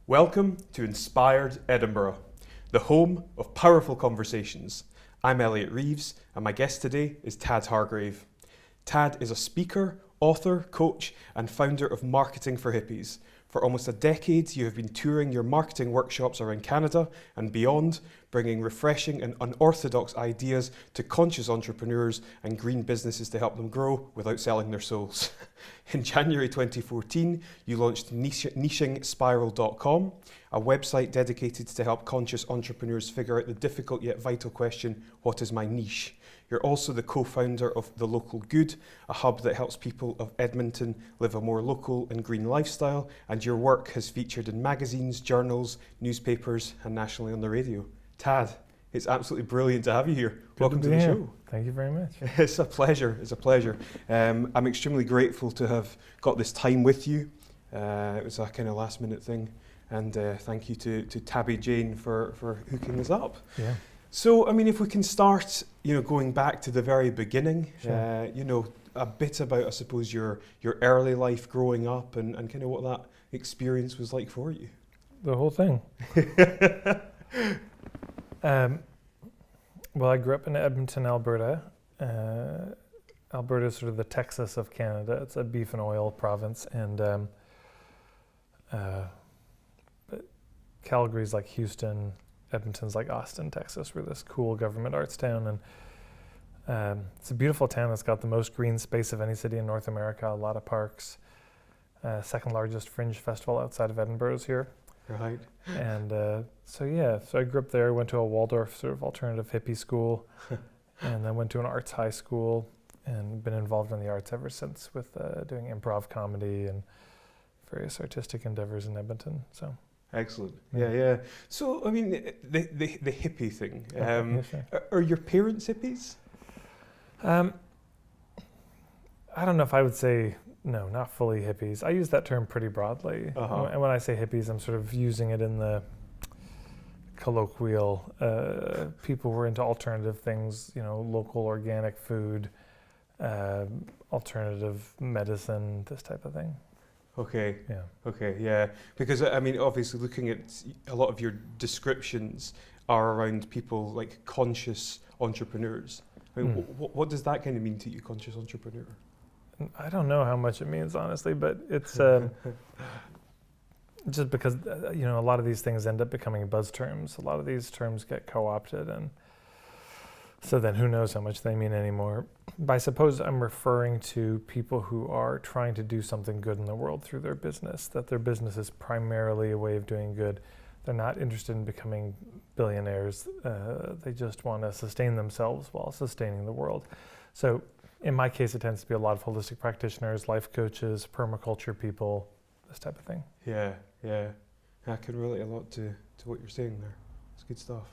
Welcome to Inspired Edinburgh, the home of powerful conversations. I'm Elliot Reeves, and my guest today is Tad Hargrave. Tad is a speaker, author, coach, and founder of Marketing for Hippies. For almost a decade, you have been touring your marketing workshops around Canada and beyond, bringing refreshing and unorthodox ideas to conscious entrepreneurs and green businesses to help them grow without selling their souls. In January 2014, you launched nichingspiral.com, a website dedicated to help conscious entrepreneurs figure out the difficult yet vital question, what is my niche? You're also the co-founder of The Local Good, a hub that helps people of Edmonton live a more local and green lifestyle, and your work has featured in magazines, journals, newspapers, and nationally on the radio. Tad, it's absolutely brilliant to have you here. Welcome to the show. Thank you very much. It's a pleasure. I'm extremely grateful to have got this time with you. It was a kind of last minute thing, and thank you to Tabby Jane for hooking us up. Yeah. So, I mean, if we can start, going back to the very beginning, Sure. A bit about, I suppose, your early life growing up and kind of what that experience was like for you. The whole thing. Well, I grew up in Edmonton, Alberta. Alberta is sort of the Texas of Canada. It's a beef and oil province, and but Calgary's like Houston. Edmonton's like Austin, Texas. We're this cool government arts town, and it's a beautiful town. It's got the most green space of any city in North America, a lot of parks. Second largest fringe festival outside of Edinburgh is here. Right. And so I grew up there, went to a Waldorf sort of alternative hippie school, and then went to an arts high school, and been involved in the arts ever since with doing improv comedy and various artistic endeavors in Edmonton. So. Excellent. Yeah. So, I mean, the hippie thing. Yeah, sure. Are your parents hippies? I don't know if I would say, no, not fully hippies. I use that term pretty broadly. Uh-huh. And when I say hippies, I'm sort of using it in the colloquial. People who are into alternative things, local organic food, alternative medicine, this type of thing. Okay. Yeah. Okay, yeah. Because, I mean, obviously looking at a lot of your descriptions are around people like conscious entrepreneurs. I mean, what does that kind of mean to you, conscious entrepreneur? I don't know how much it means, honestly, but it's just because, a lot of these things end up becoming buzz terms. A lot of these terms get co-opted, and so then who knows how much they mean anymore. But I suppose I'm referring to people who are trying to do something good in the world through their business, that their business is primarily a way of doing good. They're not interested in becoming billionaires. They just want to sustain themselves while sustaining the world. So in my case, it tends to be a lot of holistic practitioners, life coaches, permaculture people, this type of thing. Yeah. I can relate a lot to what you're saying there. It's good stuff.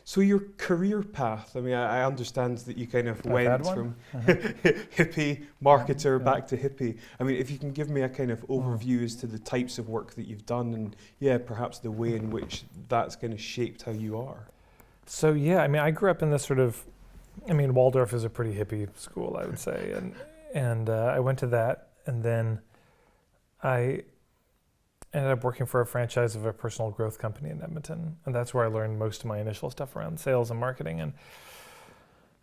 So your career path, I mean, I understand that you kind of went from hippie marketer back to hippie. I mean, if you can give me a kind of overview as to the types of work that you've done and, perhaps the way in which that's kind of shaped how you are. So, I grew up in this sort of, Waldorf is a pretty hippie school, I would say. And I went to that, and then I ended up working for a franchise of a personal growth company in Edmonton, and that's where I learned most of my initial stuff around sales and marketing, and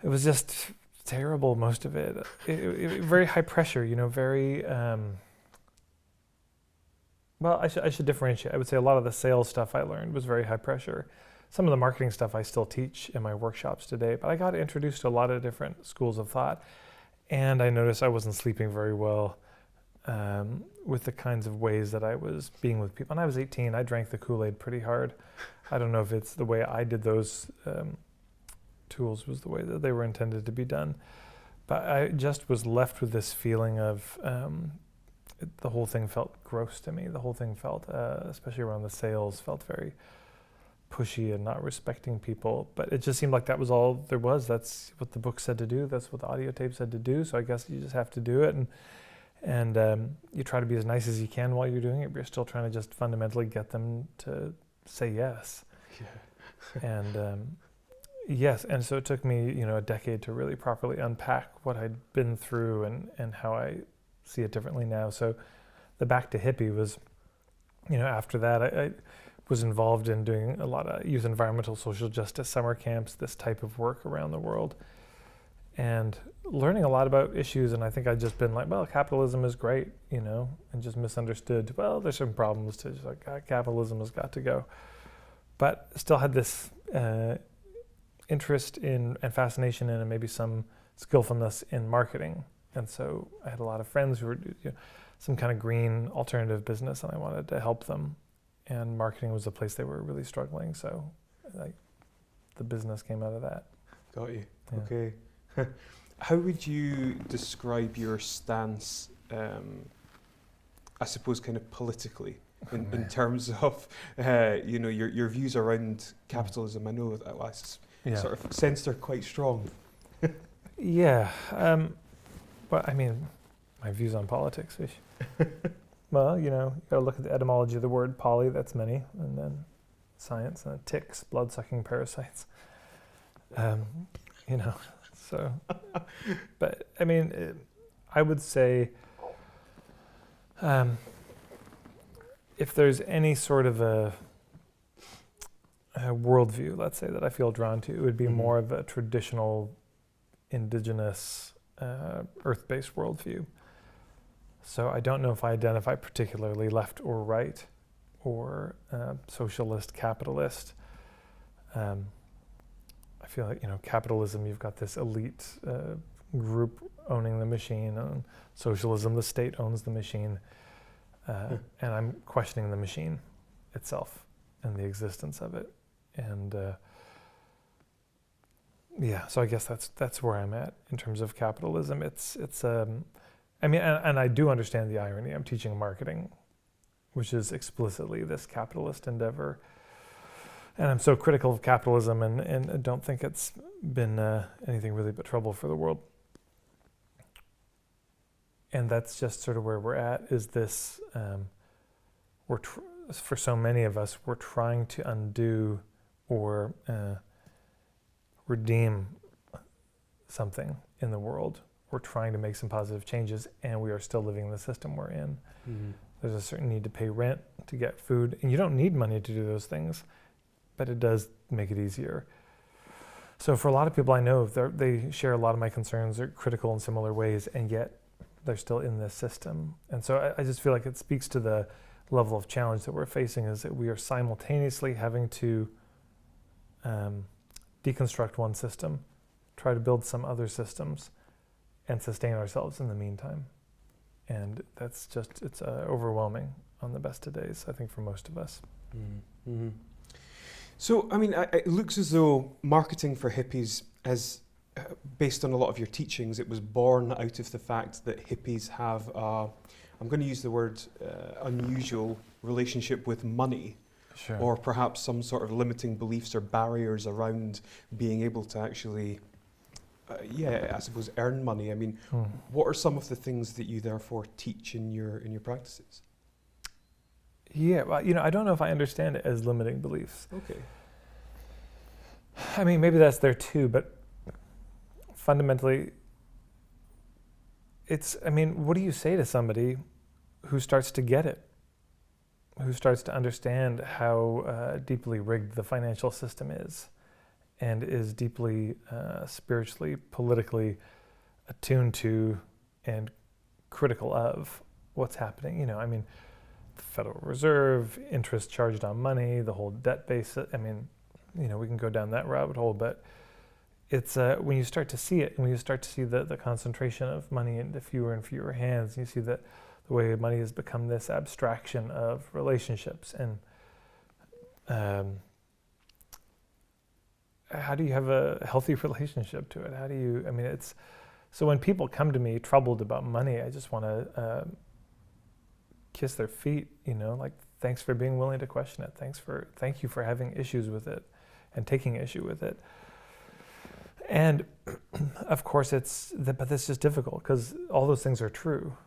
it was just terrible, most of it. Very high pressure, very, well, I should differentiate. I would say a lot of the sales stuff I learned was very high pressure. Some of the marketing stuff I still teach in my workshops today, but I got introduced to a lot of different schools of thought, and I noticed I wasn't sleeping very well with the kinds of ways that I was being with people. When I was 18, I drank the Kool-Aid pretty hard. I don't know if it's the way I did those tools was the way that they were intended to be done. But I just was left with this feeling of the whole thing felt gross to me. The whole thing felt, especially around the sales, felt very pushy and not respecting people. But it just seemed like that was all there was. That's what the book said to do. That's what the audio tape said to do. So I guess you just have to do it. And you try to be as nice as you can while you're doing it, but you're still trying to just fundamentally get them to say yes. Yeah. And yes, and so it took me, a decade to really properly unpack what I'd been through and how I see it differently now. So the back to hippie was after that, I was involved in doing a lot of youth environmental social justice summer camps, this type of work around the world, and learning a lot about issues. And I think I'd just been like, well, capitalism is great, and just misunderstood. Well, there's some problems to just like capitalism has got to go, but still had this interest in and fascination in, and maybe some skillfulness in marketing. And so I had a lot of friends who were some kind of green alternative business, and I wanted to help them. And marketing was a place they were really struggling. So the business came out of that. Got you. Yeah. Okay. How would you describe your stance, I suppose, kind of politically, in terms of, your views around capitalism? I know that I sort of sense they're quite strong. Yeah. But I mean, my views on politics. Well, you got to look at the etymology of the word poly, that's many, and then science, and ticks, blood-sucking parasites. So, but I mean, I would say if there's any sort of a worldview, let's say, that I feel drawn to, it would be more of a traditional indigenous earth-based worldview. So I don't know if I identify particularly left or right or socialist, capitalist. I feel like, capitalism, you've got this elite group owning the machine. And socialism, the state owns the machine. And I'm questioning the machine itself and the existence of it. And so I guess that's where I'm at in terms of capitalism. And I do understand the irony. I'm teaching marketing, which is explicitly this capitalist endeavor. And I'm so critical of capitalism and I don't think it's been anything really but trouble for the world. And that's just sort of where we're at, is this, for so many of us, we're trying to undo or redeem something in the world. We're trying to make some positive changes, and we are still living in the system we're in. Mm-hmm. There's a certain need to pay rent, to get food, and you don't need money to do those things, but it does make it easier. So for a lot of people I know, they share a lot of my concerns, are critical in similar ways, and yet they're still in this system. And so I just feel like it speaks to the level of challenge that we're facing, is that we are simultaneously having to deconstruct one system, try to build some other systems, and sustain ourselves in the meantime. And that's just, it's overwhelming on the best of days, I think, for most of us. Mm-hmm. So, I mean, it looks as though marketing for hippies has, based on a lot of your teachings, it was born out of the fact that hippies have, I'm going to use the word unusual relationship with money. Sure. Or perhaps some sort of limiting beliefs or barriers around being able to actually, I suppose, earn money. I mean, what are some of the things that you therefore teach in your practices? Yeah, well, I don't know if I understand it as limiting beliefs. Okay. I mean, maybe that's there too, but fundamentally, what do you say to somebody who starts to get it? Who starts to understand how deeply rigged the financial system is, and is deeply spiritually, politically attuned to and critical of what's happening? The Federal Reserve, interest charged on money, the whole debt base. We can go down that rabbit hole, but it's when you start to see it, and when you start to see the concentration of money into fewer and fewer hands, you see that the way money has become this abstraction of relationships. And how do you have a healthy relationship to it? How do you, so when people come to me troubled about money, I just want to kiss their feet, thanks for being willing to question it. Thank you for having issues with it and taking issue with it. And of course but that's just difficult, because all those things are true.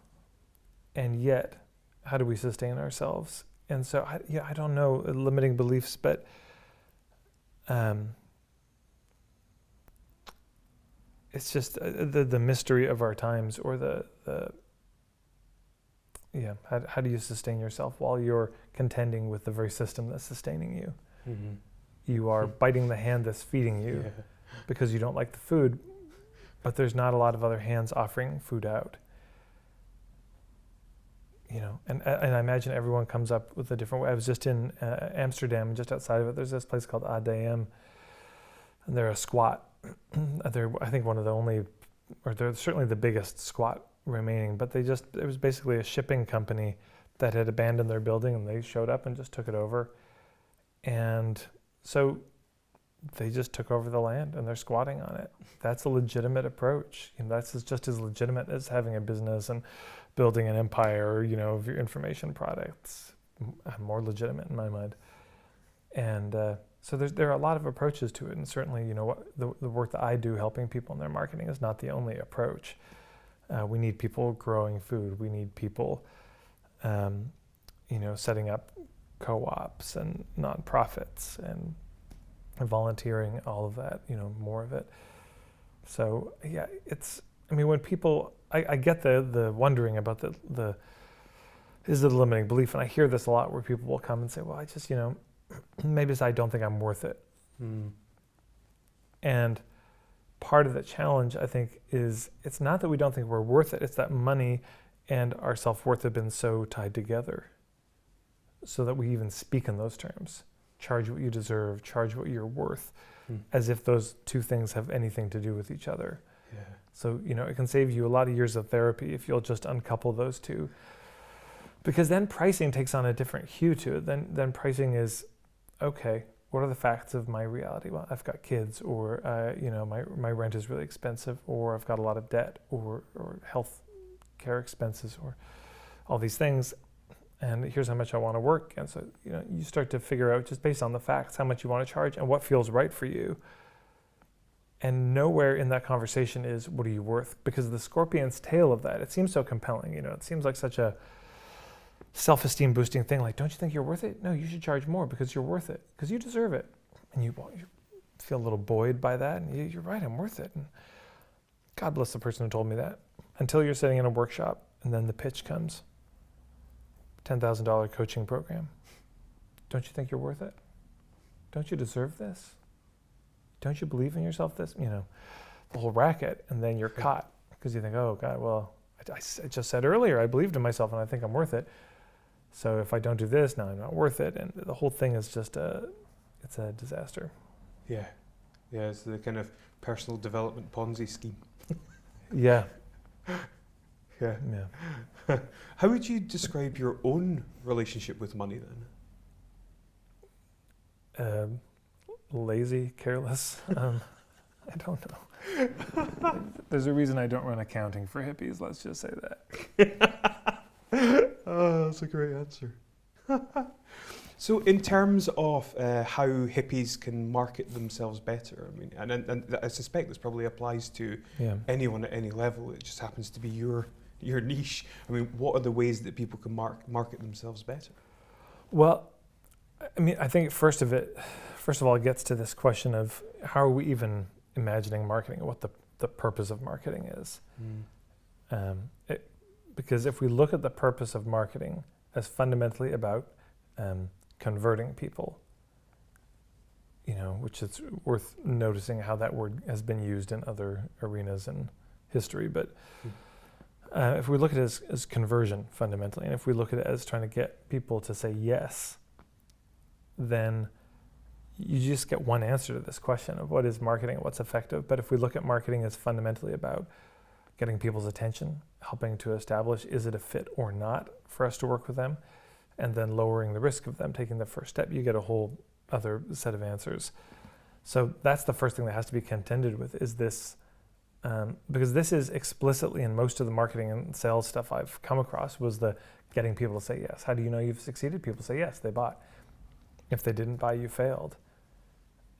And yet, how do we sustain ourselves? And so, I don't know, limiting beliefs, but it's just the mystery of our times, or How do you sustain yourself while you're contending with the very system that's sustaining you? Mm-hmm. You are biting the hand that's feeding you because you don't like the food, but there's not a lot of other hands offering food out. And I imagine everyone comes up with a different way. I was just in Amsterdam, and just outside of it, there's this place called ADM, and they're a squat. They're, I think, one of the only, or they're certainly the biggest squat remaining, but it was basically a shipping company that had abandoned their building, and they showed up and just took it over. And so they just took over the land and they're squatting on it. That's a legitimate approach. That's just as legitimate as having a business and building an empire, of your information products. More legitimate in my mind. And so there are a lot of approaches to it, and certainly, the work that I do helping people in their marketing is not the only approach. We need people growing food. We need people, setting up co-ops and nonprofits and volunteering, all of that, more of it. So when people, I get the wondering about the is it a limiting belief, and I hear this a lot where people will come and say, well, I just, maybe it's I don't think I'm worth it. And part of the challenge, I think, is it's not that we don't think we're worth it, it's that money and our self-worth have been so tied together so that we even speak in those terms. Charge what you deserve, charge what you're worth, as if those two things have anything to do with each other. Yeah. So, it can save you a lot of years of therapy if you'll just uncouple those two. Because then pricing takes on a different hue to it. Then pricing is, okay, what are the facts of my reality? Well, I've got kids, or my rent is really expensive, or I've got a lot of debt, or health care expenses, or all these things. And here's how much I want to work. And so, you start to figure out, just based on the facts, how much you want to charge and what feels right for you. And nowhere in that conversation is, what are you worth? Because the scorpion's tail of that, it seems so compelling. It seems like such a self-esteem boosting thing. Like, don't you think you're worth it? No, you should charge more because you're worth it, because you deserve it. And you feel a little buoyed by that. And you're right, I'm worth it. And God bless the person who told me that. Until you're sitting in a workshop and then the pitch comes. $10,000 coaching program. Don't you think you're worth it? Don't you deserve this? Don't you believe in yourself this? The whole racket. And then you're caught because you think, oh God, well, I just said earlier, I believed in myself and I think I'm worth it. So if I don't do this, now I'm not worth it. And the whole thing is just it's a disaster. Yeah. Yeah, it's the kind of personal development Ponzi scheme. Yeah. Yeah. How would you describe your own relationship with money then? Lazy, careless. I don't know. There's a reason I don't run accounting for hippies, let's just say that. Oh, that's a great answer. So in terms of how hippies can market themselves better, and I suspect this probably applies to anyone at any level, it just happens to be your niche. What are the ways that people can market themselves better? Well, I think first of all, it gets to this question of how are we even imagining marketing, what the purpose of marketing is. Because if we look at the purpose of marketing as fundamentally about converting people, which is worth noticing how that word has been used in other arenas in history. But if we look at it as conversion fundamentally, and if we look at it as trying to get people to say yes, then you just get one answer to this question of what is marketing, what's effective. But if we look at marketing as fundamentally about getting people's attention, helping to establish, is it a fit or not for us to work with them, and then lowering the risk of them taking the first step, you get a whole other set of answers. So that's the first thing that has to be contended with, is this, because this is explicitly in most of the marketing and sales stuff I've come across, was the getting people to say yes. How do you know you've succeeded? People say yes, they bought. If they didn't buy, you failed.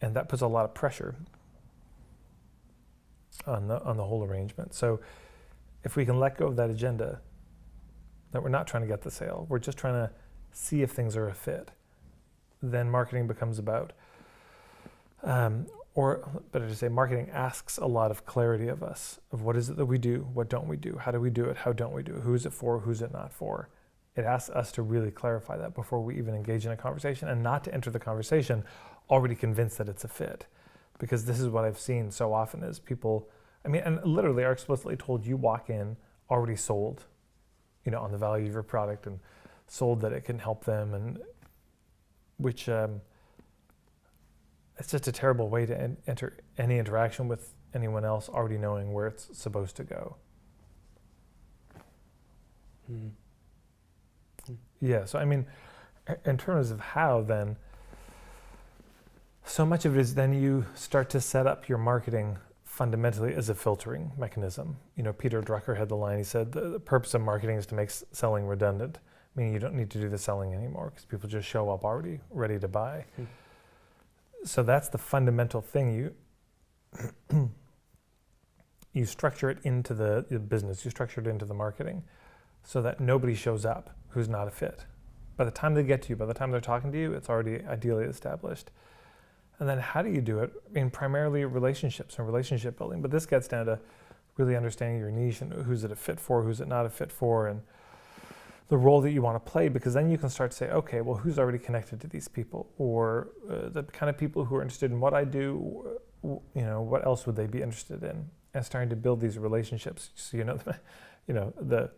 And that puts a lot of pressure on the whole arrangement. So if we can let go of that agenda, that we're not trying to get the sale, we're just trying to see if things are a fit, then marketing becomes about, or better to say, marketing asks a lot of clarity of us, of what is it that we do, what don't we do, how do we do it, how don't we do it, who is it for, who's it not for, it asks us to really clarify that before we even engage in a conversation, and not to enter the conversation already convinced that it's a fit. Because this is what I've seen so often is people, and literally are explicitly told, you walk in already sold, on the value of your product and sold that it can help them, and which it's just a terrible way to enter any interaction with anyone else already knowing where it's supposed to go. Mm. Yeah, so in terms of how then, so much of it is then you start to set up your marketing fundamentally as a filtering mechanism. Peter Drucker had the line, he said, the purpose of marketing is to make selling redundant, meaning you don't need to do the selling anymore because people just show up already ready to buy. Mm. So that's the fundamental thing. You structure it into the business, you structure it into the marketing so that nobody shows up who's not a fit. By the time they get to you, by the time they're talking to you, it's already ideally established. And then how do you do it? Primarily relationships and relationship building, but this gets down to really understanding your niche and who's it a fit for, who's it not a fit for, and the role that you want to play, because then you can start to say, okay, well, who's already connected to these people, or the kind of people who are interested in what I do, what else would they be interested in, and starting to build these relationships. So the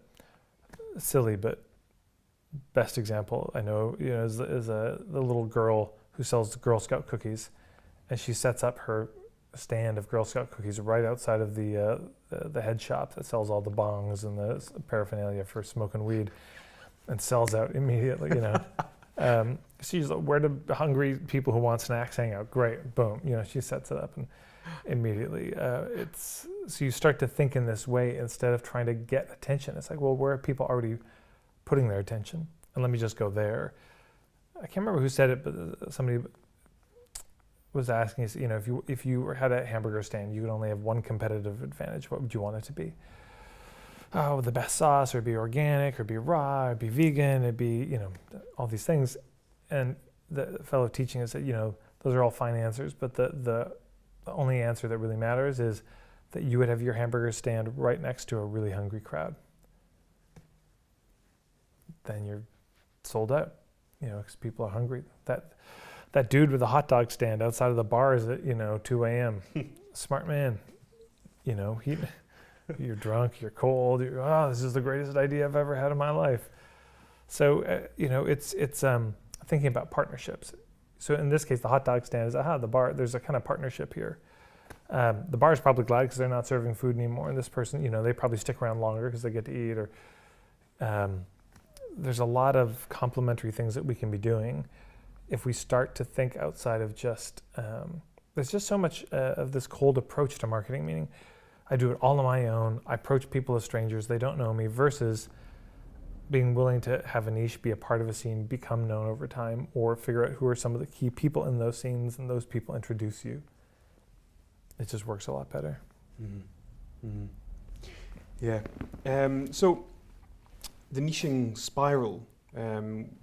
silly but best example I know, is the little girl who sells Girl Scout cookies, and she sets up her stand of Girl Scout cookies right outside of the head shop that sells all the bongs and the paraphernalia for smoking weed, and sells out immediately. She's like, where do hungry people who want snacks hang out? Great, boom. She sets it up, and immediately so you start to think in this way instead of trying to get attention. It's like, well, where are people already putting their attention? And let me just go there. I can't remember who said it, but somebody was asking, if you had a hamburger stand, you could only have one competitive advantage. What would you want it to be? Oh, the best sauce, or be organic, or be raw, or be vegan, it'd be, all these things. And the fellow teaching us that, those are all fine answers, but the only answer that really matters is that you would have your hamburger stand right next to a really hungry crowd. Then you're sold out, because people are hungry. That dude with the hot dog stand outside of the bars at 2 a.m. Smart man. You're drunk, you're cold. This is the greatest idea I've ever had in my life. So it's thinking about partnerships. So in this case, the hot dog stand is the bar. There's a kind of partnership here. The bar is probably glad because they're not serving food anymore, and this person, they probably stick around longer because they get to eat. Or there's a lot of complementary things that we can be doing if we start to think outside of just, there's just so much of this cold approach to marketing, meaning I do it all on my own, I approach people as strangers, they don't know me, versus being willing to have a niche, be a part of a scene, become known over time, or figure out who are some of the key people in those scenes, and those people introduce you. It just works a lot better. Mm-hmm. Mm-hmm. Yeah. So the niching spiral,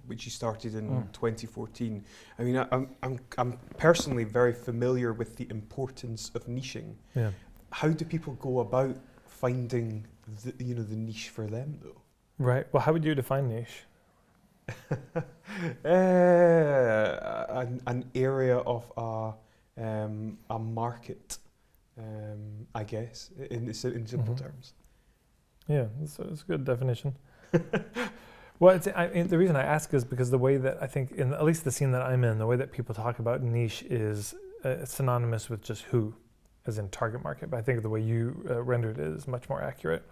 which you started in 2014. I'm personally very familiar with the importance of niching. Yeah. How do people go about finding the niche for them though? Right. Well, how would you define niche? An area of a market, I guess, in simple terms. Yeah, it's a good definition. Well, the reason I ask is because the way that I think, in at least the scene that I'm in, the way that people talk about niche is synonymous with just who, as in target market. But I think the way you rendered it is much more accurate.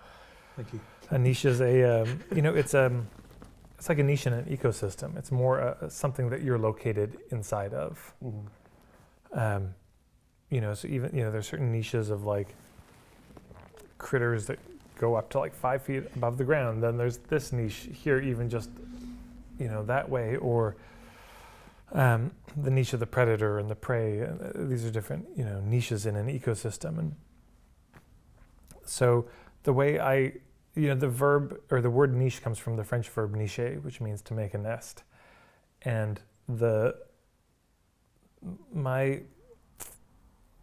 Thank you. A niche is it's like a niche in an ecosystem. It's more something that you're located inside of. Mm-hmm. So even there's certain niches of like critters that go up to like 5 feet above the ground. Then there's this niche here, even just that way, or the niche of the predator and the prey. These are different niches in an ecosystem. And so the way the verb or the word niche comes from the French verb nicher, which means to make a nest. And the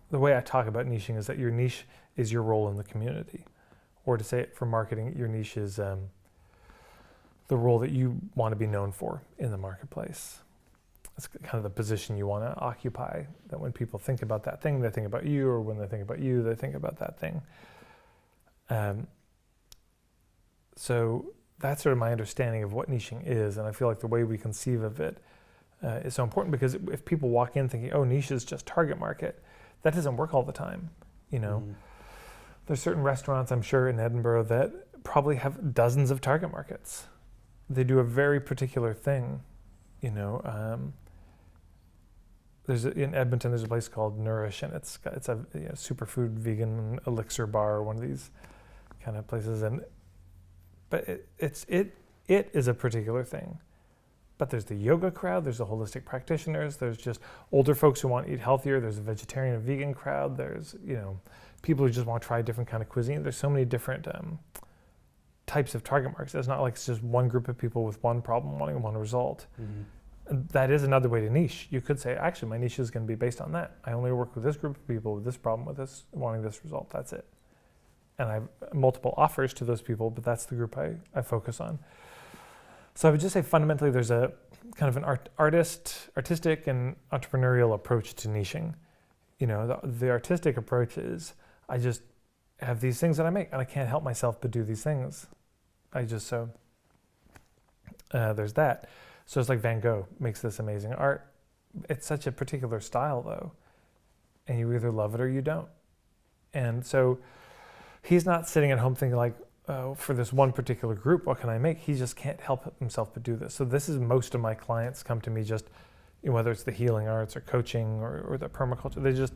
way I talk about niching is that your niche is your role in the community. Or to say it for marketing, your niche is the the role that you want to be known for in the marketplace. It's kind of the position you want to occupy, that when people think about that thing, they think about you, or when they think about you, they think about that thing. So that's sort of my understanding of what niching is, and I feel like the way we conceive of it is so important, because if people walk in thinking, oh, niche is just target market, that doesn't work all the time. There's certain restaurants, I'm sure, in Edinburgh that probably have dozens of target markets. They do a very particular thing. In Edmonton, there's a place called Nourish, and it's a superfood vegan elixir bar, one of these kind of places. But it is a particular thing. But there's the yoga crowd, there's the holistic practitioners, there's just older folks who want to eat healthier, there's a vegetarian and vegan crowd, there's people who just want to try a different kind of cuisine. There's so many different types of target markets. It's not like it's just one group of people with one problem wanting one result. And that is another way to niche. You could say, actually, my niche is going to be based on that. I only work with this group of people with this problem, with this, wanting this result. That's it. And I have multiple offers to those people, but that's the group I focus on. So I would just say fundamentally there's a kind of an artistic and entrepreneurial approach to niching. The artistic approach is, I just have these things that I make, and I can't help myself but do these things. There's that. So it's like Van Gogh makes this amazing art. It's such a particular style, though, and you either love it or you don't. And so he's not sitting at home thinking like, oh, for this one particular group, what can I make? He just can't help himself but do this. So this is, most of my clients come to me just, whether it's the healing arts or coaching or the permaculture, they just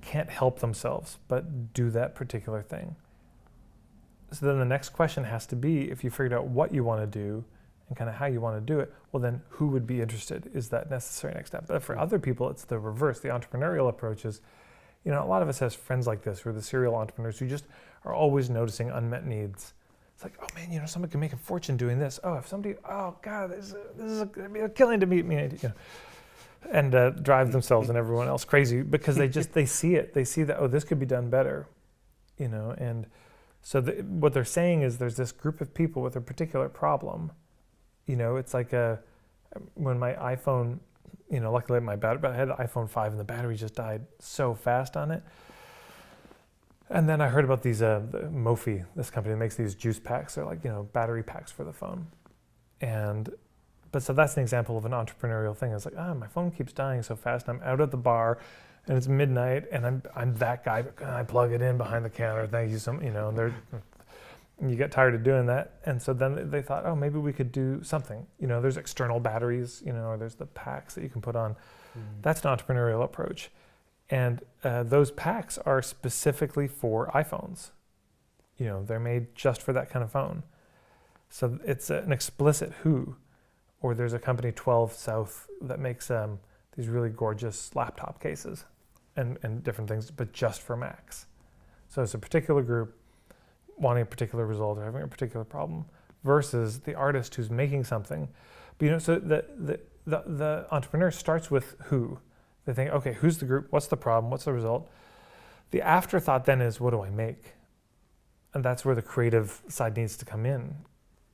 can't help themselves but do that particular thing. So then the next question has to be, if you figured out what you want to do and kind of how you want to do it, well then who would be interested? Is that necessary next step? But for other people, it's the reverse. The entrepreneurial approach is, a lot of us has friends like this, who are the serial entrepreneurs who just are always noticing unmet needs. It's like, oh man, someone can make a fortune doing this. Oh, if somebody, oh God, this is a killing to meet me, and drive themselves and everyone else crazy because they see it. They see that, oh, this could be done better, and so what they're saying is there's this group of people with a particular problem. It's like when my iPhone, luckily my battery, I had an iPhone 5 and the battery just died so fast on it. And then I heard about these, Mophie, this company that makes these juice packs. They're like, battery packs for the phone. But so that's an example of an entrepreneurial thing. It's like, my phone keeps dying so fast. I'm out at the bar and it's midnight and I'm that guy, but I plug it in behind the counter. Thank you so much, and you get tired of doing that. And so then they thought, oh, maybe we could do something. There's external batteries, or there's the packs that you can put on. That's an entrepreneurial approach. And those packs are specifically for iPhones. They're made just for that kind of phone. So it's an explicit who. Or there's a company, 12 South, that makes these really gorgeous laptop cases and different things, but just for Macs. So it's a particular group wanting a particular result or having a particular problem versus the artist who's making something. But so the entrepreneur starts with who. They think, okay, who's the group? What's the problem? What's the result? The afterthought then is, what do I make? And that's where the creative side needs to come in.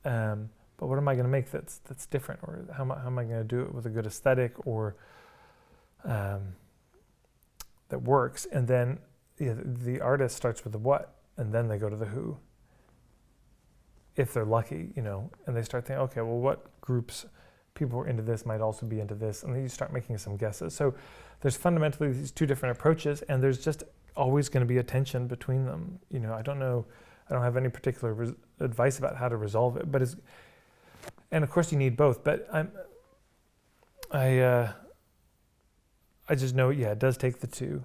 But what am I going to make that's different? Or how am I going to do it with a good aesthetic or that works? And then the artist starts with the what, and then they go to the who. If they're lucky, and they start thinking, okay, well, what groups, people who are into this might also be into this, and then you start making some guesses. So there's fundamentally these two different approaches, and there's just always going to be a tension between them. I don't know, I don't have any particular advice about how to resolve it, but and of course you need both, but I just know, it does take the two.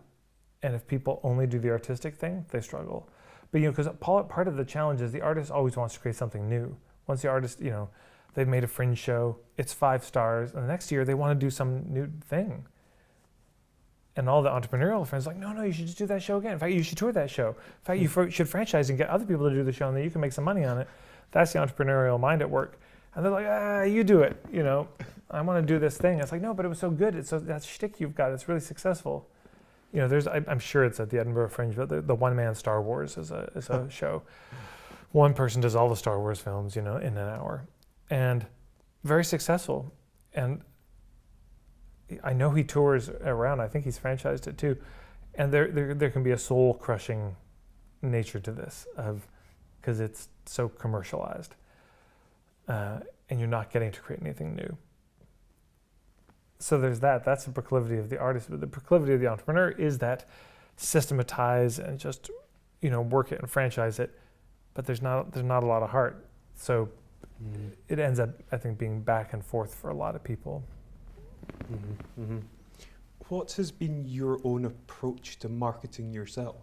And if people only do the artistic thing, they struggle. But because part of the challenge is the artist always wants to create something new. Once the artist, they've made a fringe show, it's 5 stars, and the next year they want to do some new thing. And all the entrepreneurial friends are like, no, you should just do that show again. In fact, you should tour that show. In fact, you should franchise and get other people to do the show, and then you can make some money on it. That's the entrepreneurial mind at work. And they're like, you do it, I want to do this thing. It's like, no, but it was so good. It's so, that shtick you've got, it's really successful. I'm sure it's at the Edinburgh Fringe, but the one-man Star Wars is a show. One person does all the Star Wars films, in an hour. and very successful. And I know he tours around. I think he's franchised it too. And there can be a soul-crushing nature to this, because it's so commercialized, and you're not getting to create anything new. So there's that. That's the proclivity of the artist. But the proclivity of the entrepreneur is that systematize and just, work it and franchise it. But there's not a lot of heart. So it ends up, I think, being back and forth for a lot of people. Mm-hmm. Mm-hmm. What has been your own approach to marketing yourself?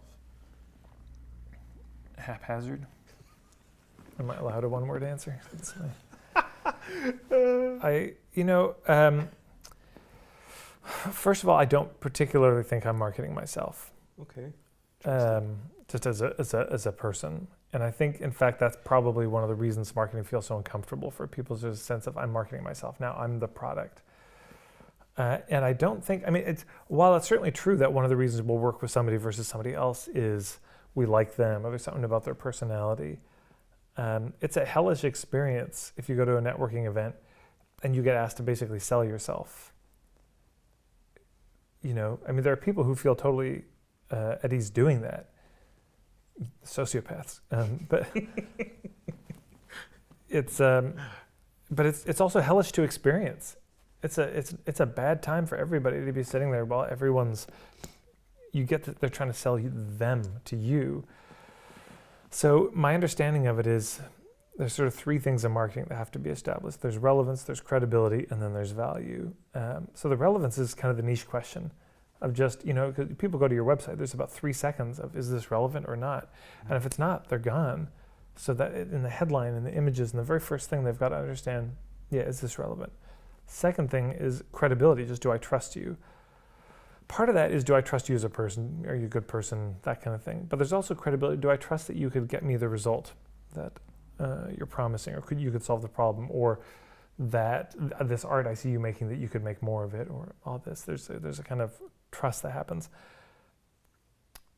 Haphazard. Am I allowed a one-word answer? First of all, I don't particularly think I'm marketing myself. Okay. Just as a person. And I think, in fact, that's probably one of the reasons marketing feels so uncomfortable for people. There's a sense of, I'm marketing myself. Now I'm the product. And I don't think, while it's certainly true that one of the reasons we'll work with somebody versus somebody else is we like them or there's something about their personality. It's a hellish experience if you go to a networking event and you get asked to basically sell yourself. There are people who feel totally at ease doing that. Sociopaths. But it's also hellish to experience. It's a bad time for everybody to be sitting there while they're trying to sell them to you. So my understanding of it is there's sort of three things in marketing that have to be established. There's relevance, there's credibility, and then there's value. So the relevance is kind of the niche question of just, because people go to your website, there's about 3 seconds of, is this relevant or not? And if it's not, they're gone. So that in the headline and the images and the very first thing they've got to understand, is this relevant? Second thing is credibility, just do I trust you? Part of that is, do I trust you as a person? Are you a good person? That kind of thing. But there's also credibility. Do I trust that you could get me the result that you're promising, or you could solve the problem, or that this art I see you making, that you could make more of it, or all this. There's a kind of trust that happens.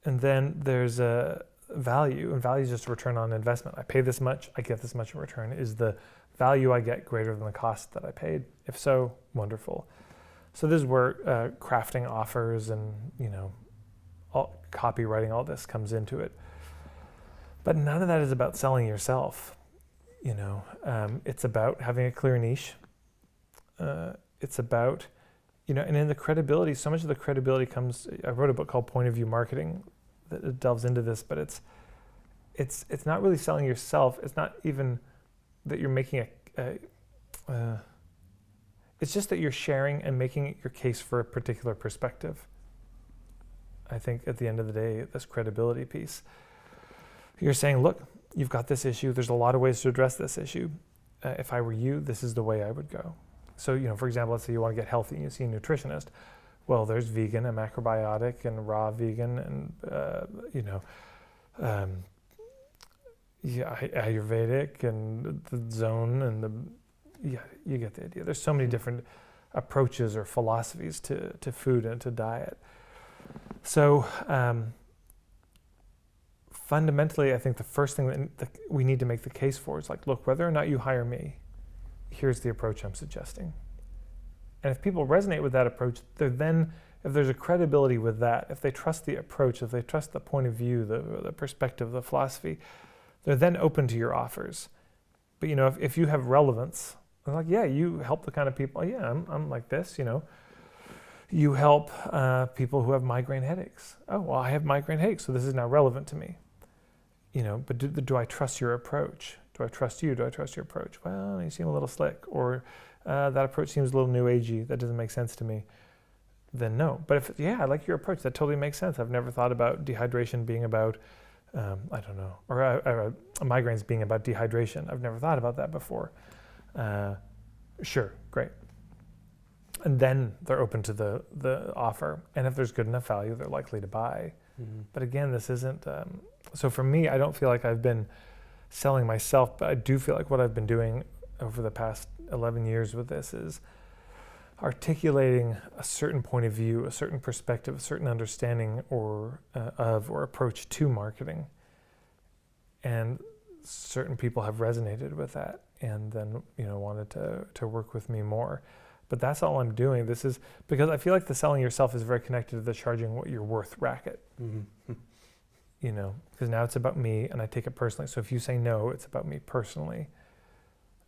And then there's a value, and value is just a return on investment. I pay this much, I get this much in return. Is the value I get greater than the cost that I paid? If so, wonderful. So this is where crafting offers and, copywriting, all this comes into it. But none of that is about selling yourself. It's about having a clear niche. It's about, and in the credibility, so much of the credibility comes, I wrote a book called Point of View Marketing that delves into this, but it's not really selling yourself. It's not even that you're making it's just that you're sharing and making your case for a particular perspective. I think at the end of the day, this credibility piece, you're saying, look, you've got this issue. There's a lot of ways to address this issue. If I were you, this is the way I would go. So, for example, let's say you want to get healthy and you see a nutritionist. Well, there's vegan and macrobiotic and raw vegan and, Ayurvedic and the zone and you get the idea. There's so many different approaches or philosophies to food and to diet. So fundamentally, I think the first thing that we need to make the case for is like, look, whether or not you hire me, here's the approach I'm suggesting. And if people resonate with that approach, if there's a credibility with that, if they trust the approach, if they trust the point of view, the perspective, the philosophy, they're then open to your offers. But if you have relevance, they're like, you help the kind of people, I'm like this, You help people who have migraine headaches. Oh, well, I have migraine headaches, so this is now relevant to me. But do I trust your approach? Do I trust you? Do I trust your approach? Well, you seem a little slick, or that approach seems a little new agey. That doesn't make sense to me. Then no. But if, I like your approach. That totally makes sense. I've never thought about dehydration being about, I don't know, or migraines being about dehydration. I've never thought about that before. Sure, great. And then they're open to the offer. And if there's good enough value, they're likely to buy. Mm-hmm. But again, this isn't, so for me, I don't feel like I've been selling myself, but I do feel like what I've been doing over the past 11 years with this is articulating a certain point of view, a certain perspective, a certain understanding or approach to marketing. And certain people have resonated with that. and then wanted to work with me more. But that's all I'm doing. This is because I feel like the selling yourself is very connected to the charging what you're worth racket. Mm-hmm. Because now it's about me and I take it personally. So if you say no, it's about me personally.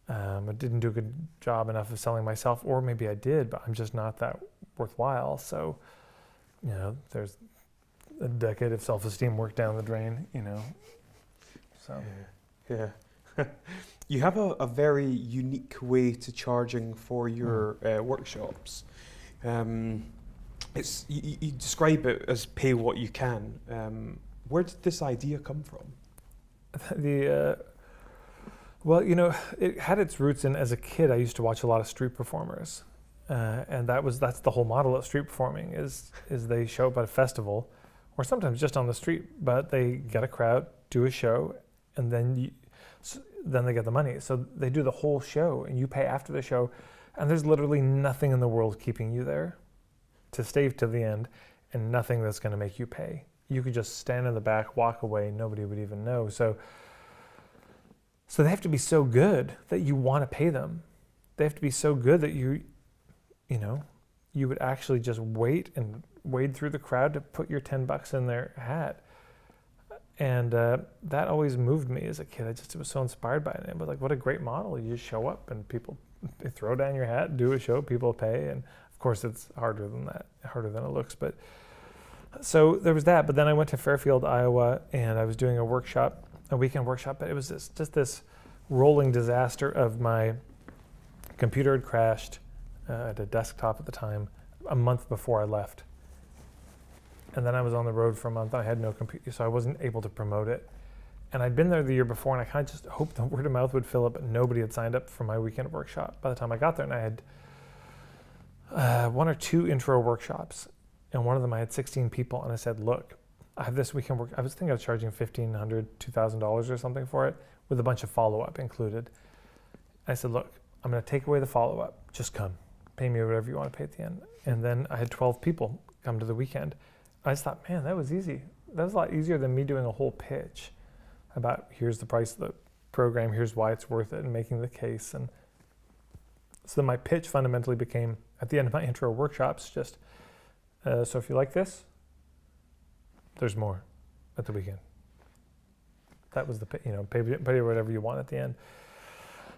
I didn't do a good job enough of selling myself, or maybe I did, but I'm just not that worthwhile. So, there's a decade of self-esteem work down the drain, So. Yeah. You have a very unique way to charging for your workshops. You describe it as pay what you can. Where did this idea come from? It had its roots in, as a kid, I used to watch a lot of street performers. And that's the whole model of street performing is they show up at a festival, or sometimes just on the street, but they get a crowd, do a show, and then they get the money. So they do the whole show, and you pay after the show, and there's literally nothing in the world keeping you there to stay to the end, and nothing that's going to make you pay. You could just stand in the back, walk away, nobody would even know. So they have to be so good that you want to pay them. They have to be so good that you would actually just wait and wade through the crowd to put your $10 in their hat. And that always moved me as a kid. I was so inspired by it. It was like, what a great model. You just show up and they throw down your hat, do a show, people pay. And of course it's harder than it looks. But so there was that. But then I went to Fairfield, Iowa, and I was doing a weekend workshop. But it was just this rolling disaster of my computer had crashed. I had a desktop at the time, a month before I left. And then I was on the road for a month. I had no computer, so I wasn't able to promote it. And I'd been there the year before, and I kind of just hoped the word of mouth would fill it, but nobody had signed up for my weekend workshop by the time I got there. And I had one or two intro workshops, and one of them I had 16 people. And I said, look, I have this weekend work. I was charging $1,500, $2,000 or something for it, with a bunch of follow-up included. I said, look, I'm going to take away the follow-up. Just come. Pay me whatever you want to pay at the end. And then I had 12 people come to the weekend. I just thought, man, that was easy. That was a lot easier than me doing a whole pitch about here's the price of the program, here's why it's worth it, and making the case. And so my pitch fundamentally became, at the end of my intro workshops, just, so if you like this, there's more at the weekend. That was pay whatever you want at the end.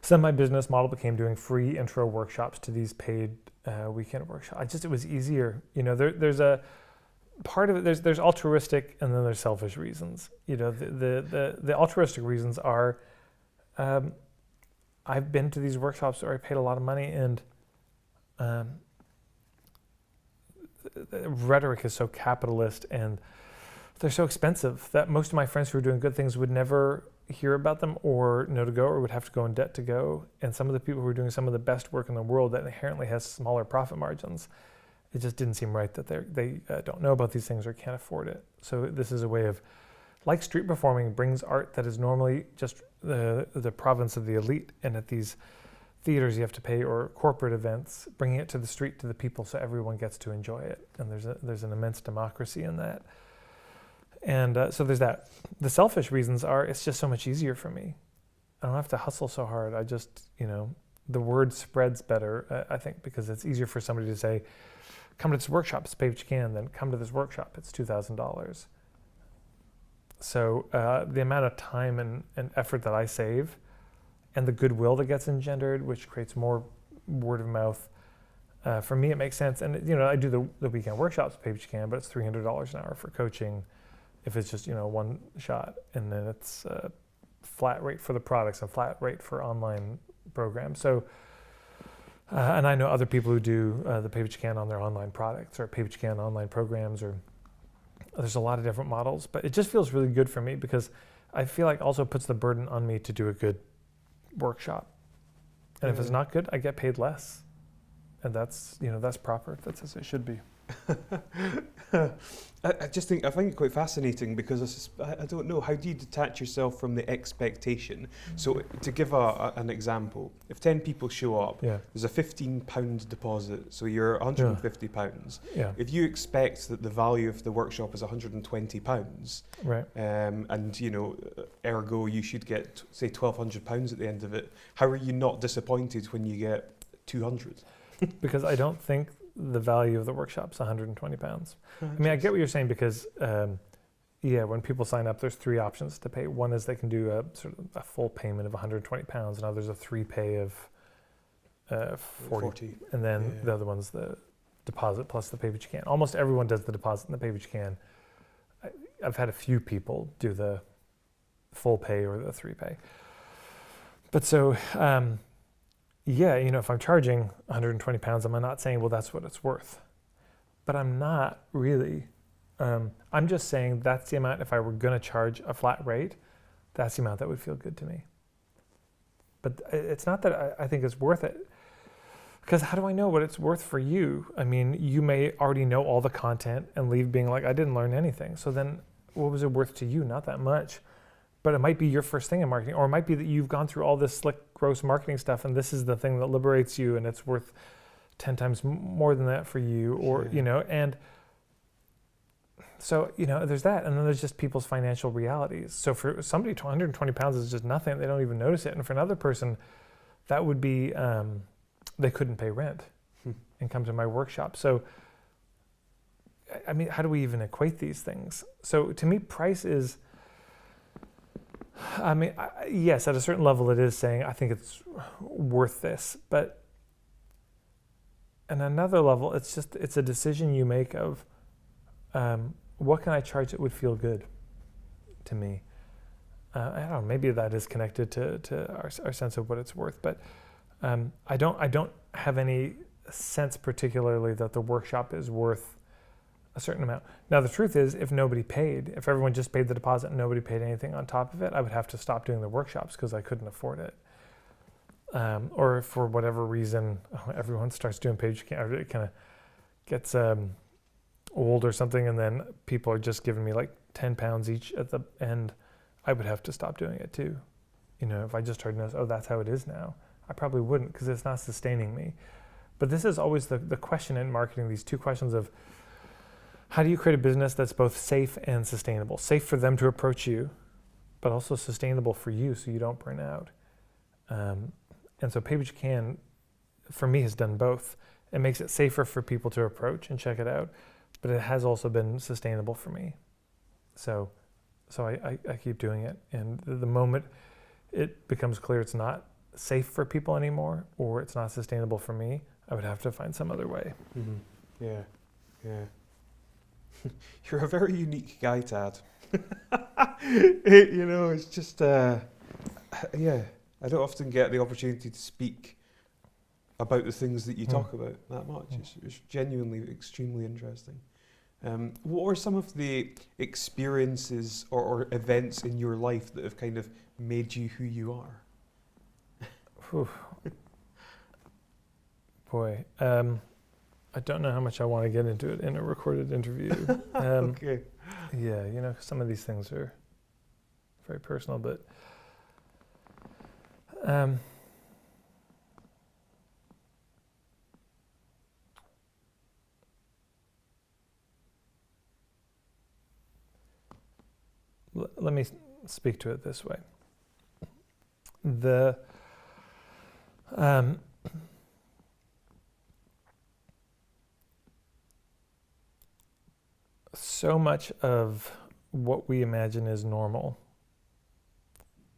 So my business model became doing free intro workshops to these paid weekend workshops. It was easier. There's a part of it. There's altruistic, and then there's selfish reasons. The altruistic reasons are, I've been to these workshops where I paid a lot of money, and the rhetoric is so capitalist, and they're so expensive that most of my friends who are doing good things would never hear about them or know to go, or would have to go in debt to go. And some of the people who are doing some of the best work in the world that inherently has smaller profit margins, it just didn't seem right that they don't know about these things or can't afford it. So this is a way of, like street performing brings art that is normally just the province of the elite, and at these theaters you have to pay, or corporate events, bringing it to the street, to the people, so everyone gets to enjoy it. And there's an immense democracy in that. And so there's that. The selfish reasons are, it's just so much easier for me. I don't have to hustle so hard. I just, the word spreads better, I think, because it's easier for somebody to say, come to this workshop, it's pay what you can, then come to this workshop, it's $2,000. So the amount of time and effort that I save, and the goodwill that gets engendered, which creates more word of mouth, for me it makes sense. And I do the weekend workshops, pay what you can, but it's $300 an hour for coaching if it's just one shot, and then it's flat rate for the products and flat rate for online programs. So and I know other people who do the pay what you can on their online products, or pay what you can online programs, or there's a lot of different models. But it just feels really good for me, because I feel like also puts the burden on me to do a good workshop. And if it's not good, I get paid less. And that's proper. That's as it should be. I find it quite fascinating because I don't know, how do you detach yourself from the expectation? So to give an example, if 10 people show up, Yeah. there's a £15 deposit, so you're £150. Yeah. If you expect that the value of the workshop is £120, Right. and ergo you should get say £1,200 at the end of it, how are you not disappointed when you get 200? Because I don't think the value of the workshop's £120. I mean, I get what you're saying because, when people sign up, there's 3 options to pay. One is they can do a sort of a full payment of £120, and others a 3 pay of 40. And then the other one's the deposit plus the pay what you can. Almost everyone does the deposit and the pay what you can. I've had a few people do the full pay or the 3 pay. But so, if I'm charging £120, I'm not saying, well, that's what it's worth. But I'm not really. I'm just saying that's the amount, if I were going to charge a flat rate, that's the amount that would feel good to me. But it's not that I think it's worth it. Because how do I know what it's worth for you? I mean, you may already know all the content and leave being like, I didn't learn anything. So then what was it worth to you? Not that much. But it might be your first thing in marketing, or it might be that you've gone through all this slick, gross marketing stuff, and this is the thing that liberates you, and it's worth 10 times more than that for you, or, and so, there's that. And then there's just people's financial realities. So for somebody, 120 pounds is just nothing. They don't even notice it. And for another person, that would be, they couldn't pay rent and come to my workshop. So, I mean, how do we even equate these things? So to me, price is, yes, at a certain level it is saying, I think it's worth this, but at another level, it's a decision you make of, what can I charge that would feel good to me? I don't know, maybe that is connected to our sense of what it's worth, but I don't have any sense particularly that the workshop is worth a certain amount. Now, the truth is, if nobody paid, if everyone just paid the deposit and nobody paid anything on top of it, I would have to stop doing the workshops because I couldn't afford it. Or if for whatever reason, everyone starts doing page, it kind of gets old or something, and then people are just giving me like £10 each at the end, I would have to stop doing it too. If I just started to notice, that's how it is now, I probably wouldn't, because it's not sustaining me. But this is always the question in marketing, these 2 questions of, how do you create a business that's both safe and sustainable? Safe for them to approach you, but also sustainable for you so you don't burn out. And so Pay What You Can, for me, has done both. It makes it safer for people to approach and check it out, but it has also been sustainable for me. So I keep doing it. And the moment it becomes clear it's not safe for people anymore, or it's not sustainable for me, I would have to find some other way. Mm-hmm. Yeah. You're a very unique guy, Tad. It's just, I don't often get the opportunity to speak about the things that you talk about that much. It's genuinely extremely interesting. What are some of the experiences or events in your life that have kind of made you who you are? Boy, I don't know how much I want to get into it in a recorded interview. Okay. Yeah, some of these things are very personal, but let me speak to it this way. So much of what we imagine is normal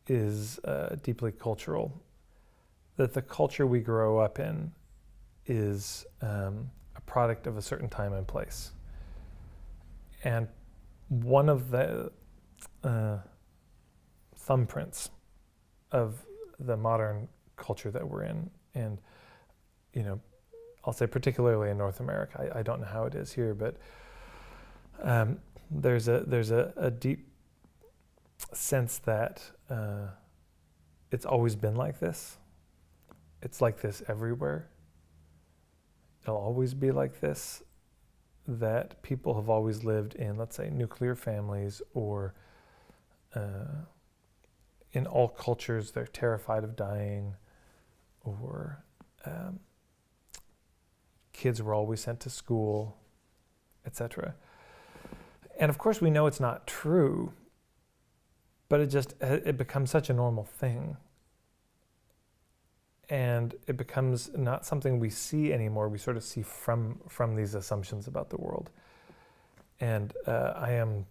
is deeply cultural. That the culture we grow up in is a product of a certain time and place. And one of the thumbprints of the modern culture that we're in, and I'll say particularly in North America, I don't know how it is here, but there's a deep sense that it's always been like this. It's like this everywhere. It'll always be like this. that people have always lived in, let's say, nuclear families, or in all cultures they're terrified of dying, or kids were always sent to school, etc. And of course we know it's not true, but it becomes such a normal thing. And it becomes not something we see anymore. We sort of see from these assumptions about the world. And I am,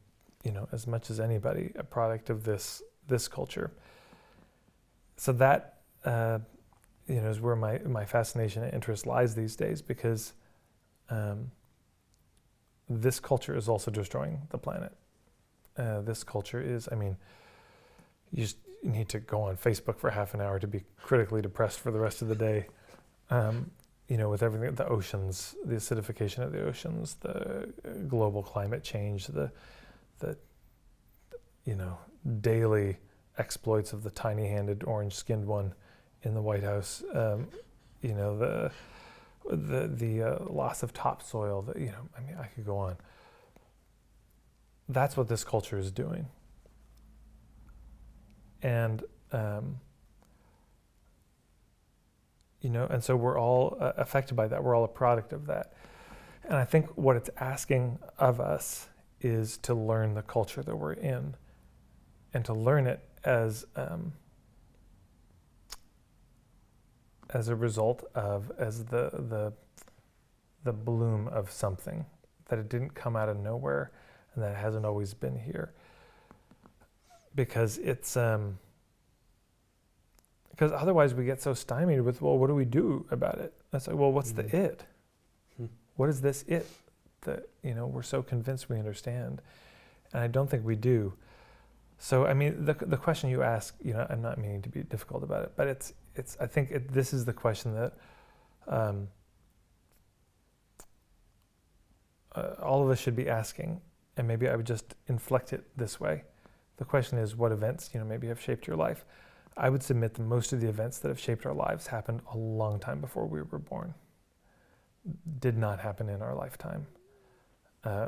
as much as anybody, a product of this culture. So that, is where my fascination and interest lies these days, because this culture is also destroying the planet. This culture is, you just need to go on Facebook for half an hour to be critically depressed for the rest of the day. With everything, the oceans, the acidification of the oceans, the global climate change, the daily exploits of the tiny-handed, orange-skinned one in the White House. The loss of topsoil. I could go on. That's what this culture is doing. And, and so we're all affected by that. We're all a product of that. And I think what it's asking of us is to learn the culture that we're in, and to learn it as a result of, as the bloom of something, that it didn't come out of nowhere and that it hasn't always been here. Because it's because otherwise we get so stymied with, well, what do we do about it? That's like, well, what's the it? What is this it that we're so convinced we understand? And I don't think we do. So the question you ask, I'm not meaning to be difficult about it, but it's I think this is the question that all of us should be asking, and maybe I would just inflect it this way. The question is, what events, maybe have shaped your life? I would submit that most of the events that have shaped our lives happened a long time before we were born. Did not happen in our lifetime.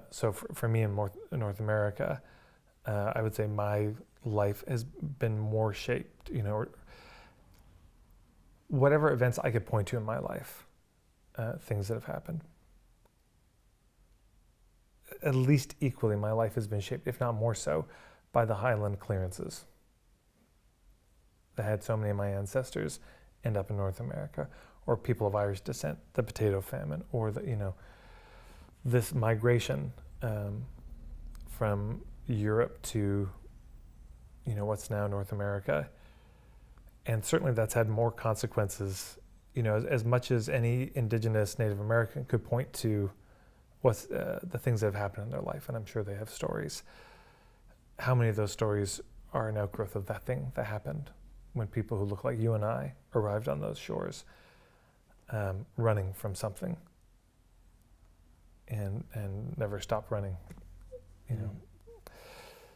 So for me in North America, I would say my life has been more shaped, whatever events I could point to in my life, things that have happened. At least equally, my life has been shaped, if not more so, by the Highland clearances that had so many of my ancestors end up in North America, or people of Irish descent, the potato famine, or this migration from Europe to what's now North America. And certainly that's had more consequences, as much as any indigenous Native American could point to what's the things that have happened in their life, and I'm sure they have stories. How many of those stories are an outgrowth of that thing that happened when people who look like you and I arrived on those shores, running from something, and never stopped running,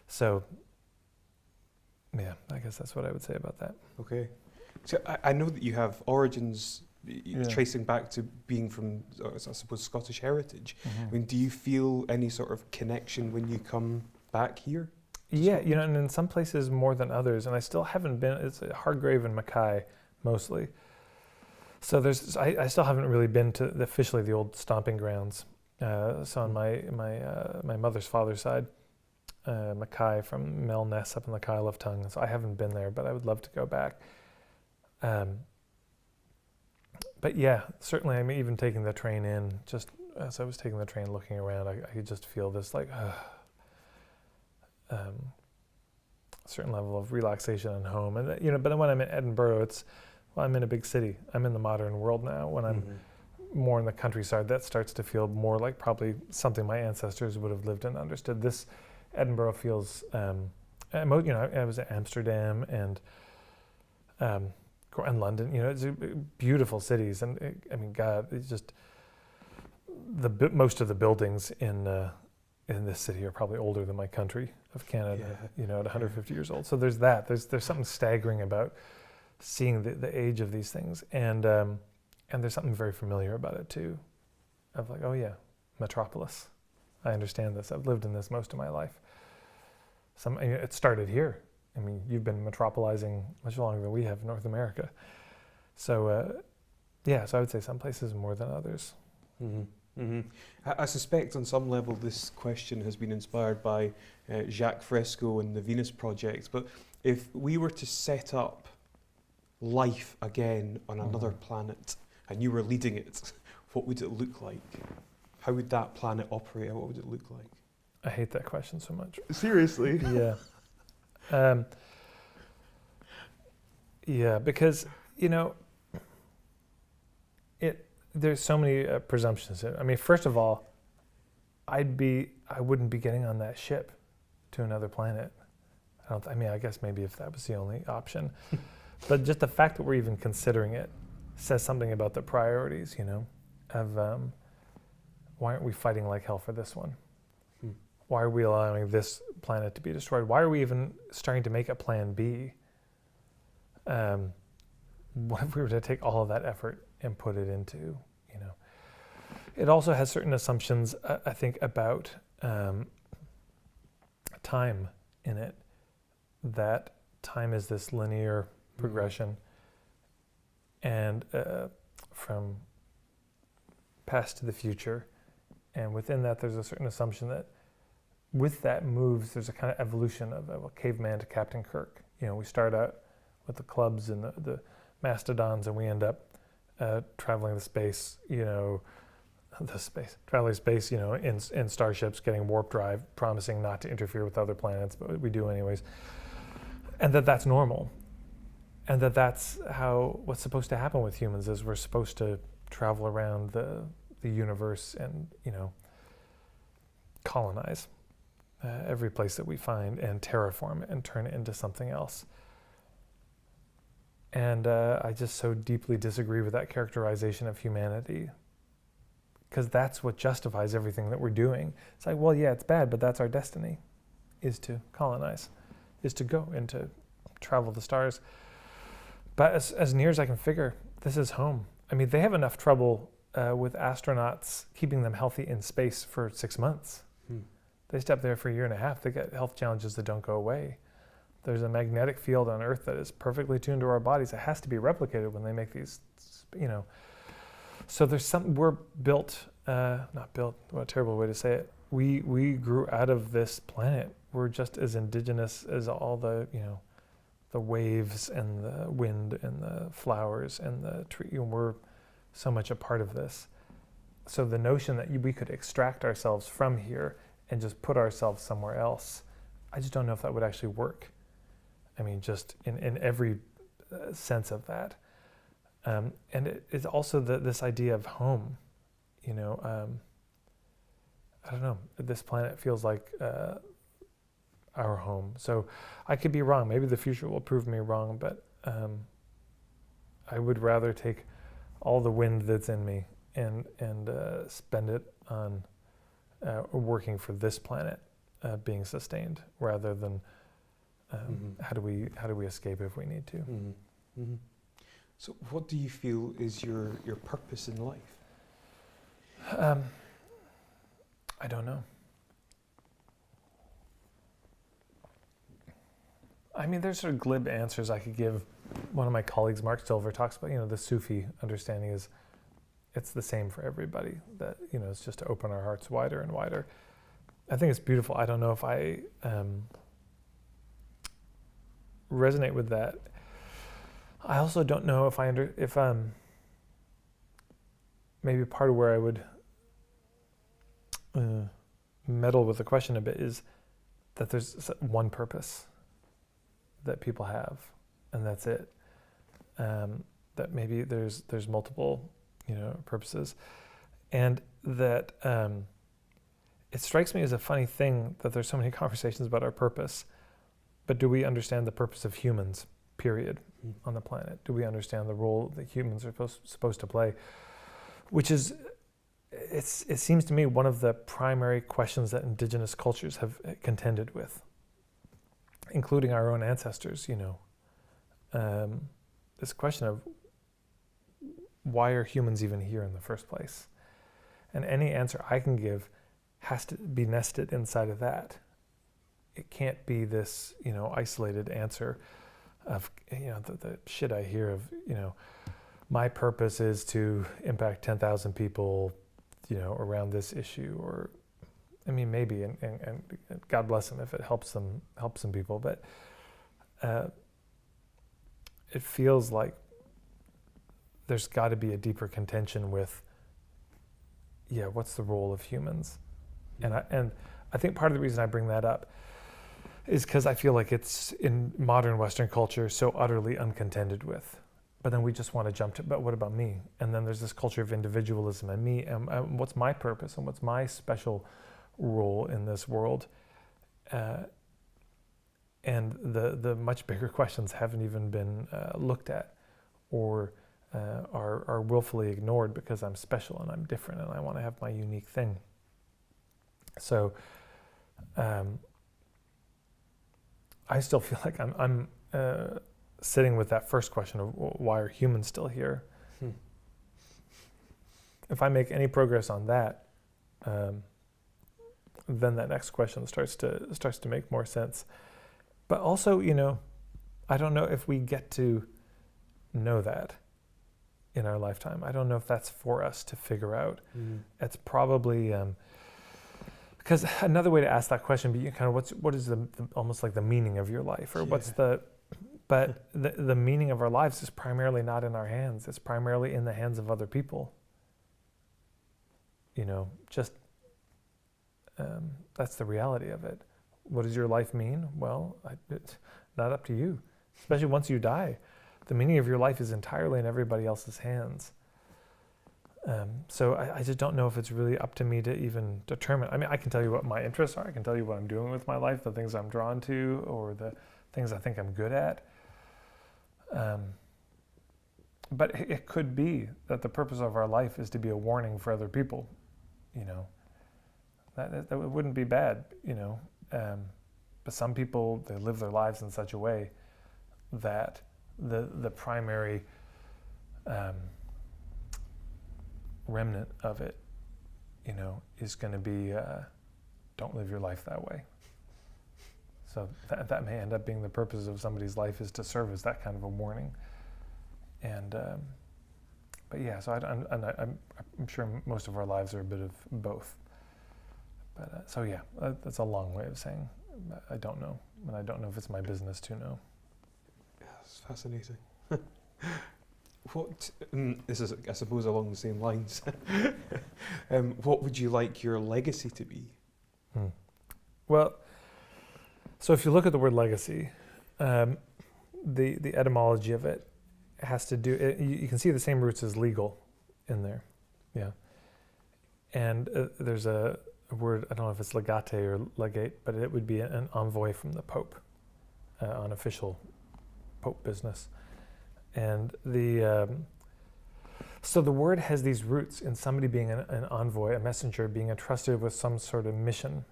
So, yeah, I guess that's what I would say about that. Okay. So I know that you have origins tracing back to being from, I suppose, Scottish heritage. Do you feel any sort of connection when you come back here? Yeah, and in some places more than others, and I still haven't been. It's Hargrave and Mackay mostly. So I still haven't really been to officially the old stomping grounds. So on my mother's father's side, Mackay from Melness up in the Kyle of Tongue. So I haven't been there, but I would love to go back. But yeah, certainly. Even taking the train in, just as I was taking the train, looking around, I could just feel this certain level of relaxation and home. And but then when I'm in Edinburgh, I'm in a big city. I'm in the modern world now. When I'm more in the countryside, that starts to feel more like probably something my ancestors would have lived and understood. This Edinburgh feels, I was at Amsterdam and London. It's beautiful cities, and God, it's just most of the buildings in this city are probably older than my country of Canada. At 150 years old. So there's that. There's something staggering about seeing the age of these things, and there's something very familiar about it too, of like, oh yeah, metropolis. I understand this. I've lived in this most of my life. It started here. I mean, you've been metropolizing much longer than we have in North America. So, so I would say some places more than others. Mm-hmm. Mm-hmm. I suspect on some level this question has been inspired by Jacques Fresco and the Venus Project, but if we were to set up life again on another planet and you were leading it, what would it look like? How would that planet operate and what would it look like? I hate that question so much. Seriously? Yeah. Because, there's so many presumptions. I mean, first of all, I wouldn't be getting on that ship to another planet. I guess maybe if that was the only option. But just the fact that we're even considering it says something about the priorities, of why aren't we fighting like hell for this one? Why are we allowing this planet to be destroyed? Why are we even starting to make a plan B? What if we were to take all of that effort and put it into, It also has certain assumptions, I think, about time in it, that time is this linear progression, and from past to the future. And within that, there's a certain assumption that with that moves, there's a kind of evolution of a caveman to Captain Kirk. We start out with the clubs and the mastodons, and we end up traveling space, in starships, getting warp drive, promising not to interfere with other planets, but we do anyways. And that's normal. And that's what's supposed to happen with humans is we're supposed to travel around the universe and, colonize every place that we find and terraform it and turn it into something else. And I just so deeply disagree with that characterization of humanity, because that's what justifies everything that we're doing. It's like, well, yeah, it's bad, but that's our destiny, is to colonize, is to go and to travel the stars. But as near as I can figure, this is home. I mean, they have enough trouble with astronauts keeping them healthy in space for 6 months. They stay up there for a year and a half. They get health challenges that don't go away. There's a magnetic field on Earth that is perfectly tuned to our bodies. It has to be replicated when they make these, So there's we're built, not built, what a terrible way to say it. We grew out of this planet. We're just as indigenous as all the, the waves and the wind and the flowers and the tree. We're so much a part of this. So the notion that we could extract ourselves from here and just put ourselves somewhere else, I just don't know if that would actually work. I mean, just in every sense of that. And it's also this idea of home, I don't know, this planet feels like our home. So I could be wrong. Maybe the future will prove me wrong, but I would rather take all the wind that's in me and spend it on working for this planet being sustained, rather than how do we escape if we need to. So what do you feel is your purpose in life? I don't know. I mean, there's sort of glib answers I could give. One of my colleagues, Mark Silver, talks about, the Sufi understanding is it's the same for everybody, that, it's just to open our hearts wider and wider. I think it's beautiful. I don't know if I resonate with that. I also don't know if maybe part of where I would meddle with the question a bit is that there's one purpose that people have, and that's it. That maybe there's multiple, purposes, and that it strikes me as a funny thing that there's so many conversations about our purpose, but do we understand the purpose of humans, period, on the planet? Do we understand the role that humans are supposed to play? Which is, it seems to me, one of the primary questions that indigenous cultures have contended with, including our own ancestors, this question of why are humans even here in the first place? And any answer I can give has to be nested inside of that. It can't be this, isolated answer of, the shit I hear of, my purpose is to impact 10,000 people, around this issue, or, maybe, and God bless them if it helps some people, but it feels like there's got to be a deeper contention with, what's the role of humans? And I think part of the reason I bring that up is because I feel like it's in modern Western culture so utterly uncontended with. But then we just want to jump to, but what about me? And then there's this culture of individualism and me, and what's my purpose and what's my special role in this world? And the much bigger questions haven't even been looked at, or are willfully ignored because I'm special and I'm different and I want to have my unique thing. So I still feel like I'm sitting with that first question of why are humans still here? If I make any progress on that, then that next question starts to make more sense. But also, I don't know if we get to know that in our lifetime. I don't know if that's for us to figure out. It's probably because another way to ask that question be kind of what is the almost like the meaning of your life, or what's but the meaning of our lives is primarily not in our hands. It's primarily in the hands of other people. That's the reality of it. What does your life mean? Well, it's not up to you, especially once you die. The meaning of your life is entirely in everybody else's hands. So I just don't know if it's really up to me to even determine. I can tell you what my interests are. I can tell you what I'm doing with my life, the things I'm drawn to, or the things I think I'm good at. But it could be that the purpose of our life is to be a warning for other people. That wouldn't be bad, but some people, they live their lives in such a way that the primary remnant of it, is going to be don't live your life that way. So that may end up being the purpose of somebody's life, is to serve as that kind of a warning. And but yeah, so I'm sure most of our lives are a bit of both. But so yeah, that's a long way of saying I don't know, and I don't know if it's my business to know. Yeah, it's fascinating. This is, I suppose, along the same lines. What would you like your legacy to be? Well, so if you look at the word legacy, the etymology of it has to do. You can see the same roots as legal in there, yeah. And there's a word, I don't know if it's legate or legate, but it would be an envoy from the Pope on official Pope business. And so the word has these roots in somebody being an envoy, a messenger, being entrusted with some sort of mission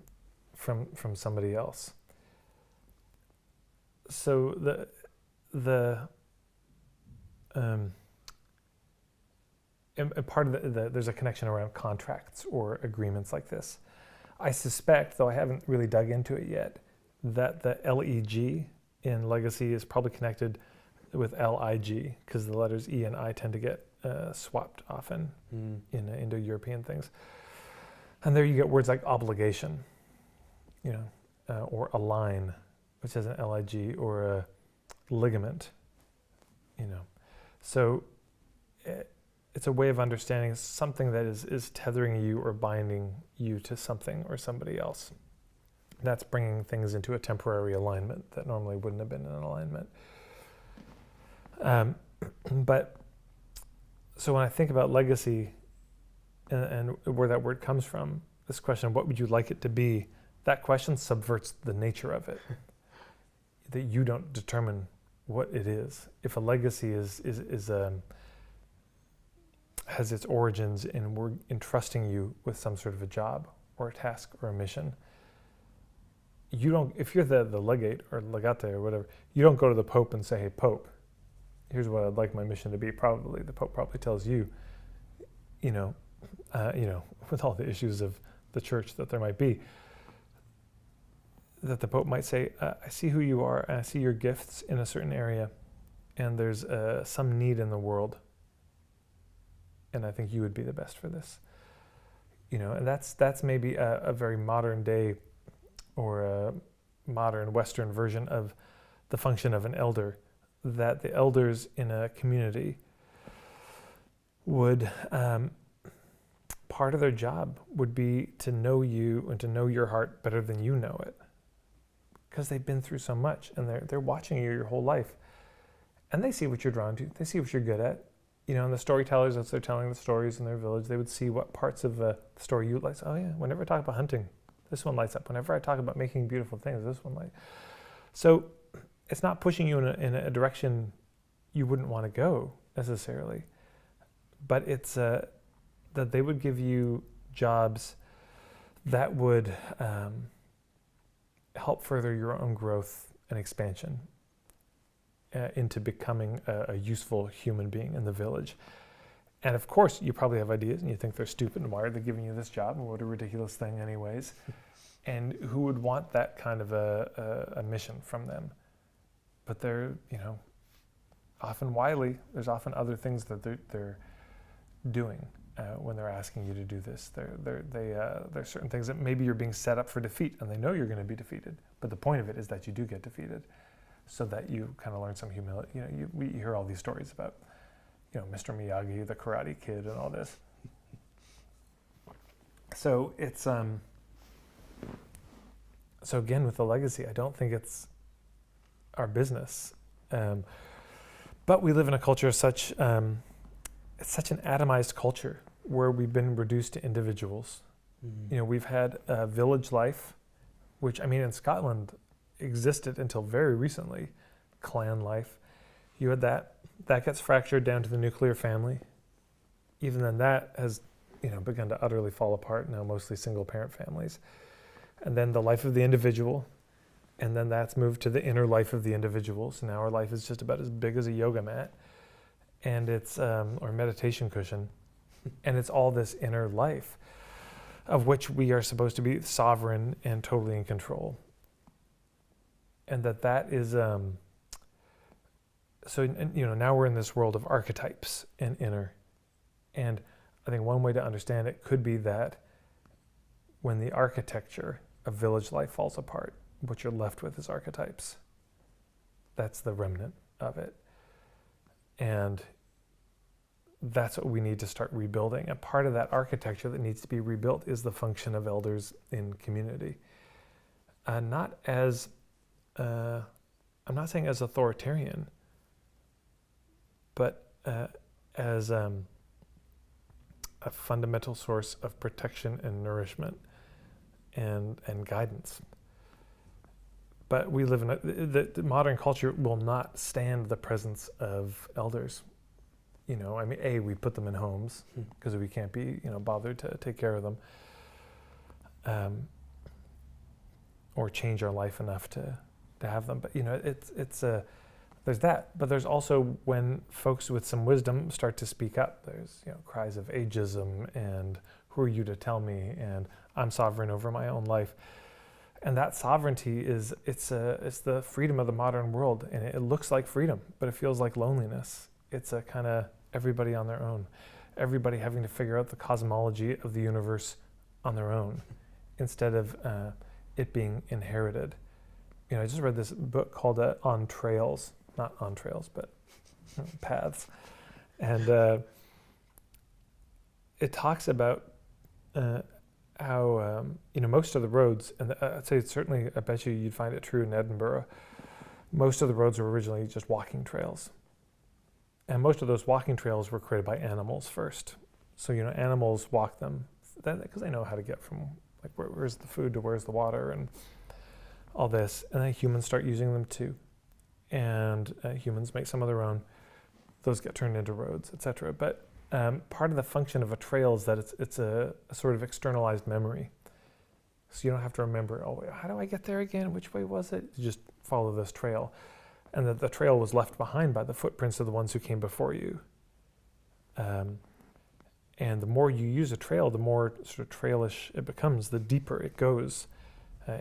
from somebody else. So and part of there's a connection around contracts or agreements like this. I suspect, though I haven't really dug into it yet, that the LEG in legacy is probably connected with LIG, because the letters E and I tend to get swapped often in Indo-European things. And there you get words like obligation, or align, which has an LIG, or a ligament, So it's a way of understanding something that is tethering you or binding you to something or somebody else. That's bringing things into a temporary alignment that normally wouldn't have been in an alignment. But so when I think about legacy and where that word comes from, this question, what would you like it to be? That question subverts the nature of it. That you don't determine what it is. If a legacy has its origins in we're entrusting you with some sort of a job or a task or a mission, you don't. If you're the legate or legate or whatever, you don't go to the Pope and say, "Hey, Pope, here's what I'd like my mission to be." Probably the Pope probably tells you, with all the issues of the church that there might be, that the Pope might say, I see who you are, and I see your gifts in a certain area, and there's some need in the world, and I think you would be the best for this. And that's maybe a very modern day or a modern Western version of the function of an elder, that the elders in a community would, part of their job would be to know you and to know your heart better than you know it, because they've been through so much, and they're watching you your whole life, and they see what you're drawn to, they see what you're good at. And the storytellers, as they're telling the stories in their village, they would see what parts of the story you like. Oh yeah, whenever I talk about hunting, this one lights up. Whenever I talk about making beautiful things, this one lights. So it's not pushing you in a direction you wouldn't want to go necessarily, but it's that they would give you jobs that would help further your own growth and expansion into becoming a useful human being in the village. And of course, you probably have ideas and you think they're stupid, and why are they giving you this job, and what a ridiculous thing anyways. And who would want that kind of a mission from them? But they're, often wily. There's often other things that they're doing when they're asking you to do this. There's certain things that maybe you're being set up for defeat, and they know you're going to be defeated. But the point of it is that you do get defeated, so that you kind of learn some humility. We hear all these stories about, Mr. Miyagi, the Karate Kid, and all this. So it's so again with the legacy, I don't think it's our business, but we live in a culture of such it's such an atomized culture where we've been reduced to individuals. Mm-hmm. We've had village life, which in Scotland existed until very recently, clan life. You had that gets fractured down to the nuclear family. Even then, that has begun to utterly fall apart now, mostly single parent families. And then the life of the individual, and then that's moved to the inner life of the individual. So now our life is just about as big as a yoga mat, and it's or meditation cushion, and it's all this inner life of which we are supposed to be sovereign and totally in control. And that is, now we're in this world of archetypes and inner. And I think one way to understand it could be that when the architecture of village life falls apart, what you're left with is archetypes. That's the remnant of it. And that's what we need to start rebuilding. And part of that architecture that needs to be rebuilt is the function of elders in community. Not as I'm not saying as authoritarian, but as a fundamental source of protection and nourishment and guidance. But we live in the modern culture will not stand the presence of elders. We put them in homes because we can't be bothered to take care of them, or change our life enough to have them. But there's that. But there's also when folks with some wisdom start to speak up, there's cries of ageism and who are you to tell me, and I'm sovereign over my own life. And that sovereignty it's the freedom of the modern world, and it looks like freedom, but it feels like loneliness. It's a kind of everybody on their own, everybody having to figure out the cosmology of the universe on their own, instead of it being inherited. I just read this book called On Trails, not on trails, but paths. And it talks about how, most of the roads, and I'd say certainly, I bet you'd find it true in Edinburgh, most of the roads were originally just walking trails. And most of those walking trails were created by animals first. So, animals walk them because they know how to get from where's the food to where's the water and all this. And then humans start using them too. And humans make some of their own. Those get turned into roads, etc. But part of the function of a trail is that it's a sort of externalized memory. So you don't have to remember, how do I get there again? Which way was it? You just follow this trail. And that the trail was left behind by the footprints of the ones who came before you. And the more you use a trail, the more sort of trailish it becomes, the deeper it goes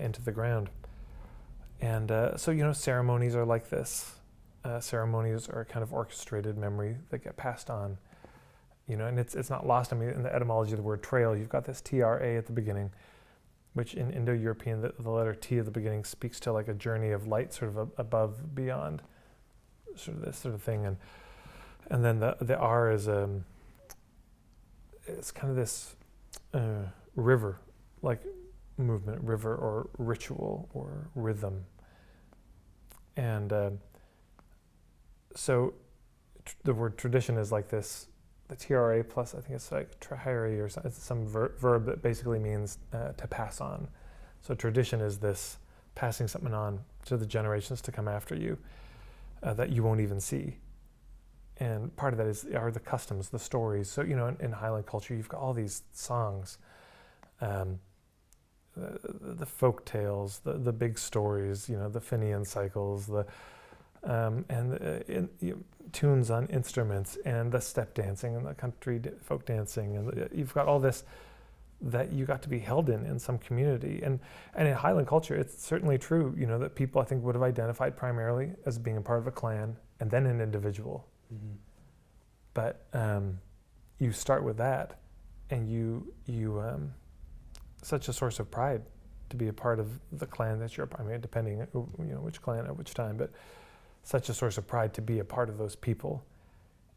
into the ground. And so, ceremonies are like this. Ceremonies are a kind of orchestrated memory that get passed on. And it's not lost. I mean, in the etymology of the word trail, you've got this TRA at the beginning, which in Indo-European, the letter T at the beginning speaks to like a journey of light, sort of above, beyond, sort of this sort of thing. And then the R is it's kind of this river, like movement, river or ritual or rhythm. And so the word tradition is like this, the TRA plus, I think it's like trahari or some verb that basically means to pass on. So tradition is this passing something on to the generations to come after you that you won't even see. And part of that are the customs, the stories. So, in Highland culture, you've got all these songs, the folk tales, the big stories, the Finian cycles, tunes on instruments, and the step dancing and the country folk dancing, and you've got all this that you got to be held in some community. And in Highland culture, it's certainly true, that people I think would have identified primarily as being a part of a clan and then an individual. Mm-hmm. But you start with that, and you such a source of pride to be a part of the clan that you're. I mean, depending, which clan at which time, but such a source of pride to be a part of those people,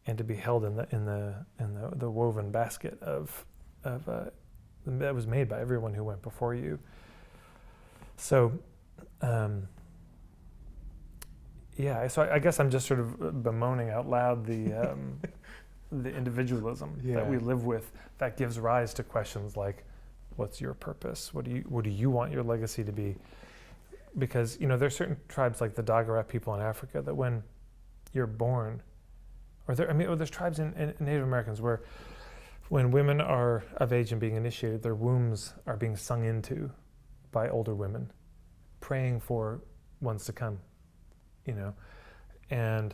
and to be held in the woven basket of that was made by everyone who went before you. So. So I guess I'm just sort of bemoaning out loud the individualism that we live with that gives rise to questions like, what's your purpose? What do you want your legacy to be? Because, there's certain tribes like the Dagara people in Africa that when you're born, there's tribes in Native Americans where when women are of age and being initiated, their wombs are being sung into by older women, praying for ones to come. And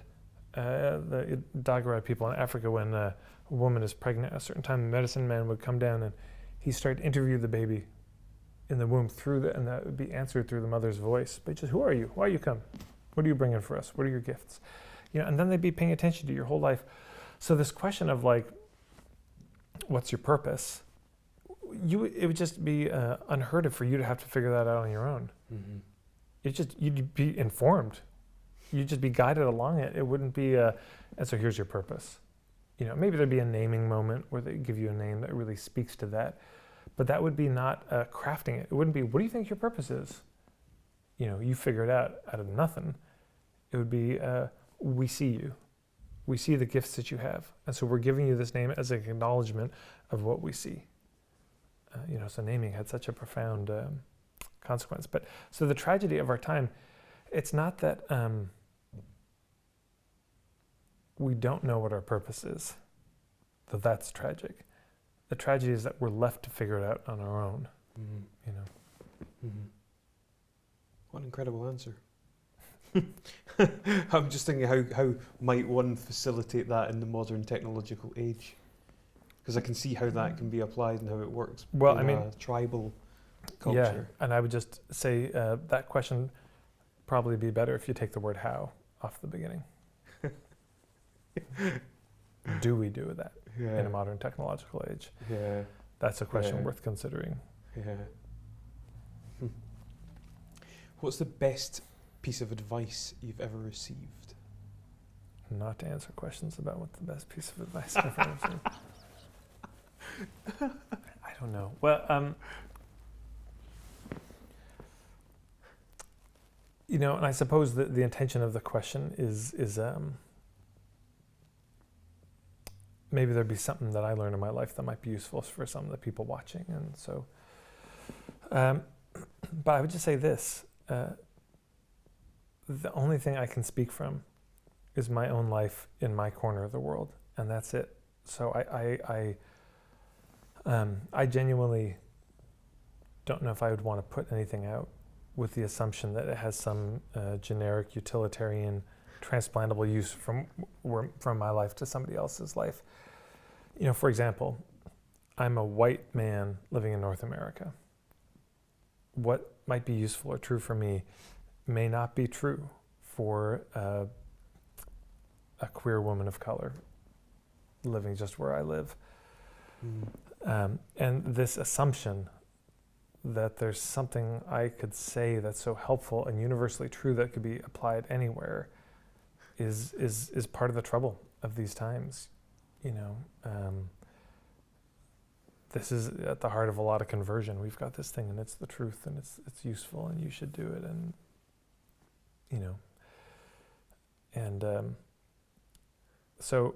the Dagara people in Africa, when a woman is pregnant at a certain time, the medicine man would come down and he started to interview the baby in the womb and that would be answered through the mother's voice. But just, who are you? Why you come? What are you bringing for us? What are your gifts? And then they'd be paying attention to your whole life. So this question of like, what's your purpose? It would just be unheard of for you to have to figure that out on your own. Mm-hmm. You'd be informed. You'd just be guided along it. It wouldn't be and so here's your purpose. Maybe there'd be a naming moment where they give you a name that really speaks to that. But that would be not crafting it. It wouldn't be, what do you think your purpose is? You figure it out of nothing. It would be, we see you. We see the gifts that you have. And so we're giving you this name as an acknowledgement of what we see. So naming had such a profound consequence. But so the tragedy of our time, it's not that we don't know what our purpose is, though that's tragic. The tragedy is that we're left to figure it out on our own. Mm-hmm. Mm-hmm. What an incredible answer. I'm just thinking how might one facilitate that in the modern technological age? Because I can see how that can be applied and how it works. Well, in a tribal culture. Yeah, and I would just say that question probably be better if you take the word how off the beginning. Do we do that in a modern technological age? Yeah. That's a question worth considering. Yeah. What's the best piece of advice you've ever received? Not to answer questions about what the best piece of advice I've ever received. I don't know. Well, and I suppose that the intention of the question is maybe there'd be something that I learned in my life that might be useful for some of the people watching. And so, but I would just say this, the only thing I can speak from is my own life in my corner of the world, and that's it. So I genuinely don't know if I would want to put anything out with the assumption that it has some generic utilitarian transplantable use from my life to somebody else's life. For example, I'm a white man living in North America. What might be useful or true for me may not be true for a queer woman of color living just where I live. And this assumption that there's something I could say that's so helpful and universally true that could be applied anywhere is part of the trouble of these times. This is at the heart of a lot of conversion. We've got this thing and it's the truth and it's useful and you should do it, and so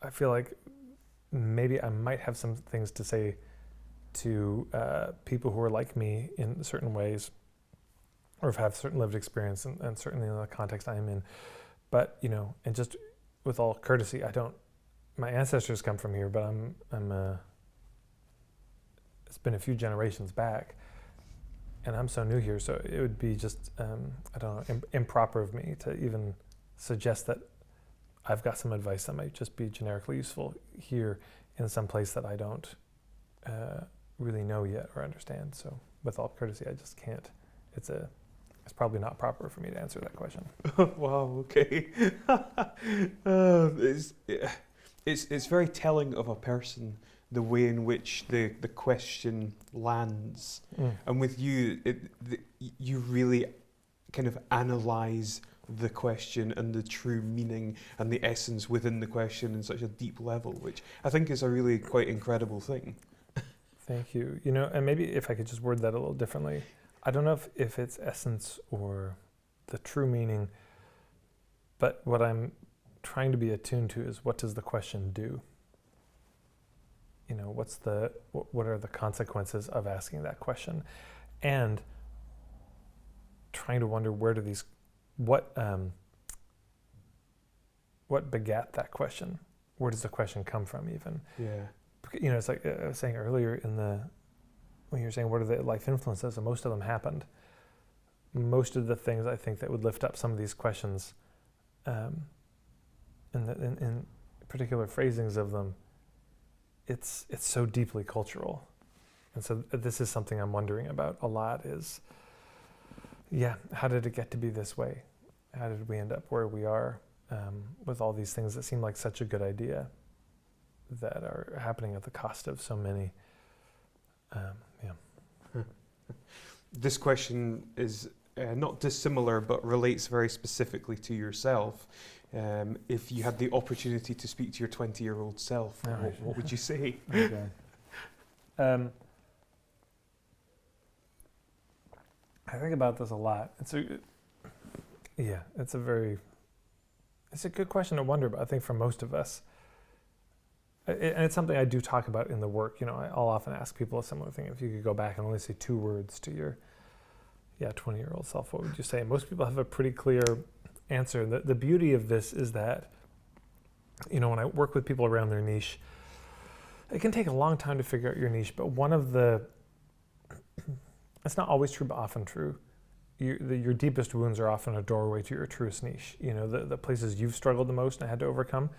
I feel like maybe I might have some things to say to people who are like me in certain ways, or have certain lived experience, and certainly in the context I am in. But and just with all courtesy, my ancestors come from here, but I'm it's been a few generations back, and I'm so new here. So it would be just improper of me to even suggest that I've got some advice that might just be generically useful here in some place that I don't really know yet or understand. So with all courtesy, I just can't. It's probably not proper for me to answer that question. Wow, okay. It's very telling of a person, the way in which the question lands. And with you, you really kind of analyze the question and the true meaning and the essence within the question in such a deep level, which I think is a really quite incredible thing. Thank you. And maybe if I could just word that a little differently, I don't know if it's essence or the true meaning, but what I'm trying to be attuned to is, what does the question do? What are the consequences of asking that question? And trying to wonder what begat that question? Where does the question come from even? Yeah. It's like I was saying earlier when you were saying what are the life influences, and most of them happened. Most of the things I think that would lift up some of these questions, in particular phrasings of them, it's so deeply cultural. And so this is something I'm wondering about a lot is, how did it get to be this way? How did we end up where we are with all these things that seem like such a good idea that are happening at the cost of so many? This question is not dissimilar, but relates very specifically to yourself. If you had the opportunity to speak to your 20-year-old self, what would you say? Okay. I think about this a lot. It's a good question to wonder about, I think, for most of us. And it's something I do talk about in the work. I'll often ask people a similar thing. If you could go back and only say 2 words to your 20-year-old self, what would you say? Most people have a pretty clear answer. The beauty of this is that, when I work with people around their niche, it can take a long time to figure out your niche, but it's not always true, but often true. Your deepest wounds are often a doorway to your truest niche. The places you've struggled the most and had to overcome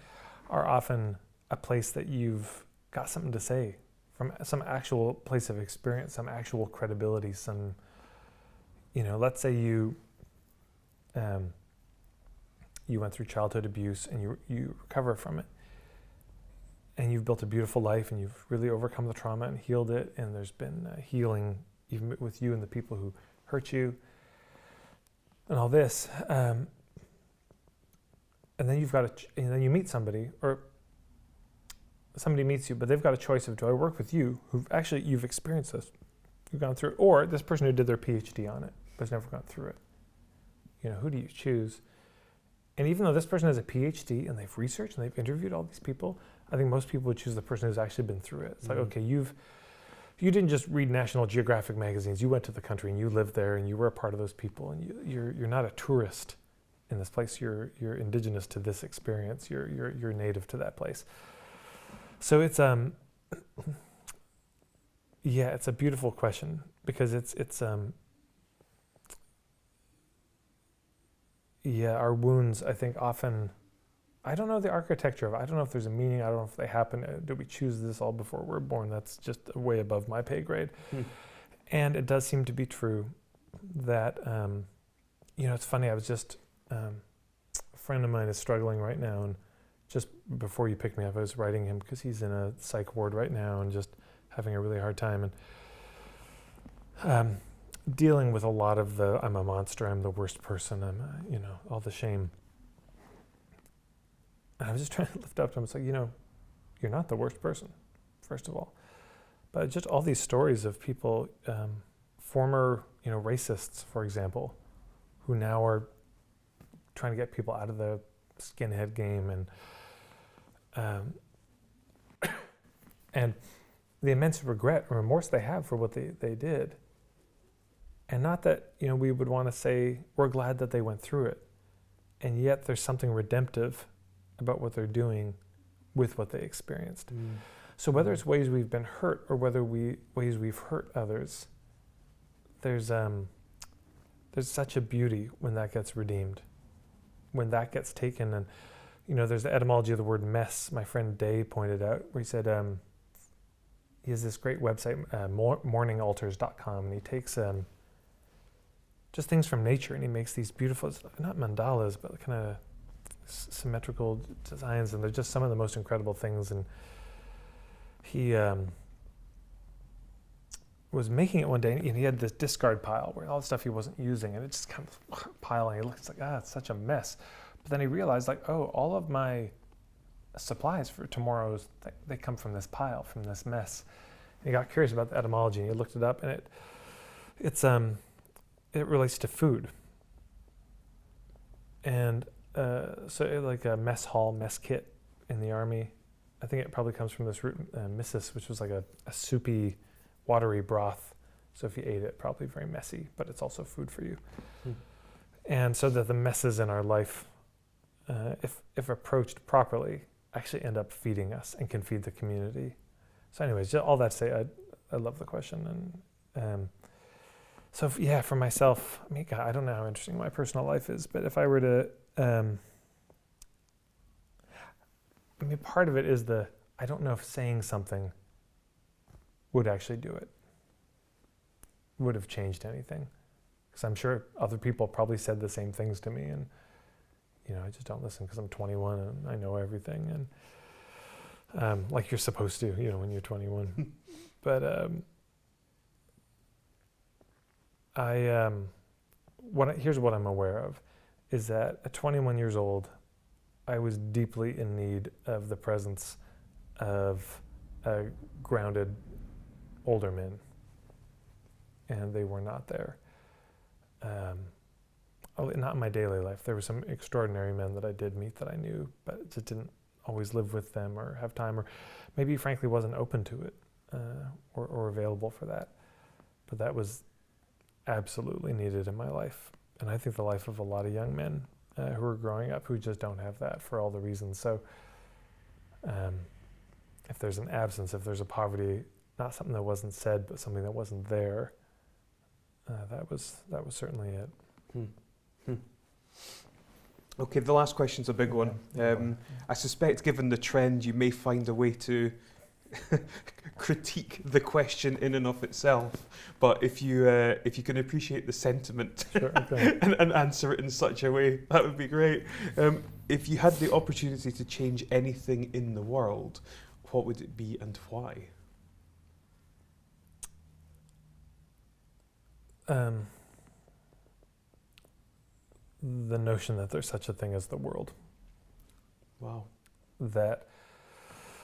are often a place that you've got something to say from some actual place of experience, some actual credibility, some, let's say you went through childhood abuse and you recover from it, and you've built a beautiful life and you've really overcome the trauma and healed it, and there's been healing even with you and the people who hurt you and all this, and then and then you meet somebody, or somebody meets you, but they've got a choice of, do I work with you, you've experienced this, you've gone through it, or this person who did their PhD on it but has never gone through it. Who do you choose? And even though this person has a PhD and they've researched and they've interviewed all these people, I think most people would choose the person who's actually been through it. It's like, okay, you didn't just read National Geographic magazines, you went to the country and you lived there and you were a part of those people, and you're not a tourist in this place, you're indigenous to this experience, you're native to that place. So it's it's a beautiful question, because it's our wounds, I think, often I don't know the architecture of it. I don't know if there's a meaning. I don't know if they happen. Do we choose this all before we're born? That's just way above my pay grade. And it does seem to be true that, it's funny. I was just, a friend of mine is struggling right now. And just before you picked me up, I was writing him because he's in a psych ward right now and just having a really hard time. And dealing with a lot of the, I'm a monster, I'm the worst person, I'm, all the shame. And I was just trying to lift up to him. It's like, you're not the worst person, first of all. But just all these stories of people, former, racists, for example, who now are trying to get people out of the skinhead game and the immense regret or remorse they have for what they did. And not that, we would want to say we're glad that they went through it. And yet there's something redemptive about what they're doing with what they experienced. So whether it's ways we've been hurt or whether ways we've hurt others, there's such a beauty when that gets redeemed, when that gets taken. And, there's the etymology of the word mess. My friend Day pointed out where he said, he has this great website, morningaltars.com, and he takes just things from nature and he makes these beautiful, not mandalas, but kind of symmetrical designs, and they're just some of the most incredible things. And he was making it one day, and he had this discard pile where all the stuff he wasn't using, and it just kind of piling. It looks like, it's such a mess. But then he realized, all of my supplies for tomorrow's, they come from this pile, from this mess. And he got curious about the etymology, and he looked it up, and it relates to food. And so like a mess hall, mess kit in the army, I think it probably comes from this root missus, which was like a soupy, watery broth. So if you ate it, probably very messy, but it's also food for you. And so that the messes in our life, if approached properly, actually end up feeding us and can feed the community. So anyways, just all that to say, I love the question. And so for myself, God, I don't know how interesting my personal life is, but if I were to, part of it is I don't know if saying something would actually do it, would have changed anything. Because I'm sure other people probably said the same things to me, and, I just don't listen because I'm 21 and I know everything. And like you're supposed to, when you're 21. But here's what I'm aware of, is that at 21 years old, I was deeply in need of the presence of grounded older men, and they were not there. Not in my daily life. There were some extraordinary men that I did meet that I knew, but just didn't always live with them or have time, or maybe frankly wasn't open to it or available for that. But that was absolutely needed in my life, and I think the life of a lot of young men who are growing up who just don't have that for all the reasons. So if there's an absence, if there's a poverty, not something that wasn't said, but something that wasn't there, that was certainly it. Okay, the last question's a big one. I suspect, given the trend, you may find a way to critique the question in and of itself. But if you can appreciate the sentiment, sure, okay. and answer it in such a way, that would be great. If you had the opportunity to change anything in the world, what would it be and why? The notion that there's such a thing as the world. Wow. That,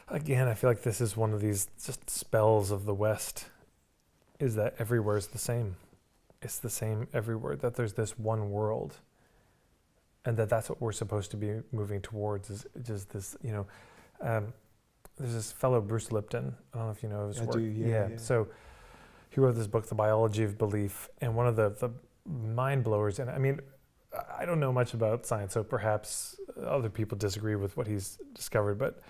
again, I feel like this is one of these just spells of the West, is that everywhere is the same. It's the same everywhere, that there's this one world, and that's what we're supposed to be moving towards, is just this, there's this fellow, Bruce Lipton, I don't know if you know his work. I do, yeah. So he wrote this book, The Biology of Belief, and one of the mind blowers, and I don't know much about science, so perhaps other people disagree with what he's discovered, but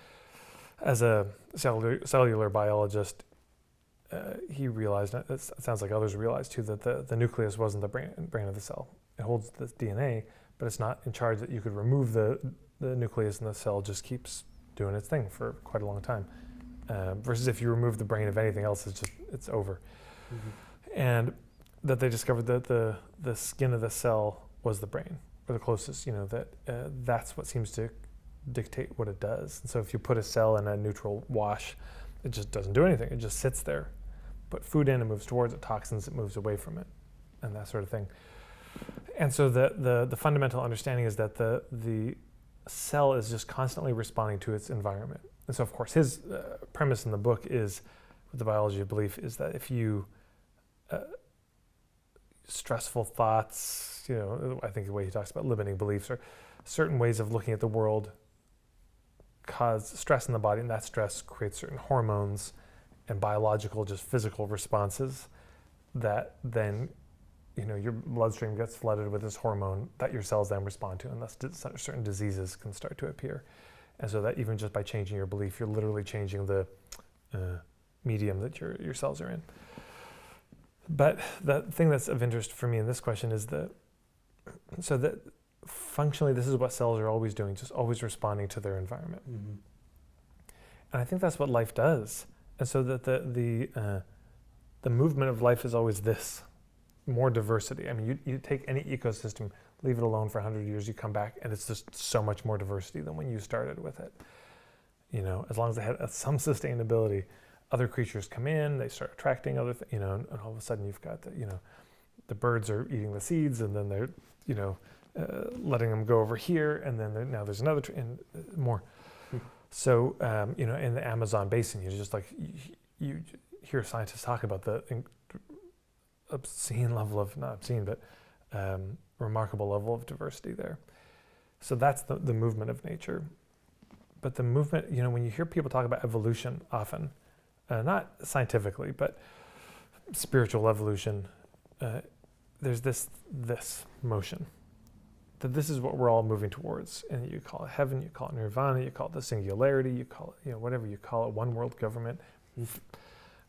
as a cellular biologist, he realized, it sounds like others realized too, that the nucleus wasn't the brain of the cell. It holds the DNA, but it's not in charge that you could remove the the nucleus in the cell just keeps doing its thing for quite a long time. Versus if you remove the brain of anything else, it's over. Mm-hmm. And that they discovered that the skin of the cell was the brain, or the closest, that's what seems to dictate what it does. And so if you put a cell in a neutral wash, it just doesn't do anything. It just sits there. Put food in, it moves towards it. Toxins, it moves away from it, and that sort of thing. And so the fundamental understanding is that the cell is just constantly responding to its environment. And so, of course, his premise in the book is, with the biology of belief, is that if you stressful thoughts, I think the way he talks about limiting beliefs, or certain ways of looking at the world cause stress in the body, and that stress creates certain hormones and biological, just physical responses that then, your bloodstream gets flooded with this hormone that your cells then respond to, and thus certain diseases can start to appear. And so that even just by changing your belief, you're literally changing the medium that your cells are in. But the thing that's of interest for me in this question is that functionally this is what cells are always doing, just always responding to their environment. Mm-hmm. And I think that's what life does. And so that the movement of life is always this, more diversity. I mean, you take any ecosystem, leave it alone for 100 years, you come back, and it's just so much more diversity than when you started with it. As long as they had some sustainability, other creatures come in, they start attracting other things, and all of a sudden you've got the birds are eating the seeds, and then they're, letting them go over here, and then now there's another and more. So, in the Amazon basin, you hear scientists talk about the obscene level of, not obscene, but remarkable level of diversity there. So that's the movement of nature. But the movement, when you hear people talk about evolution often, not scientifically, but spiritual evolution, there's this motion. That this is what we're all moving towards. And you call it heaven, you call it nirvana, you call it the singularity, you call it, whatever you call it, one world government.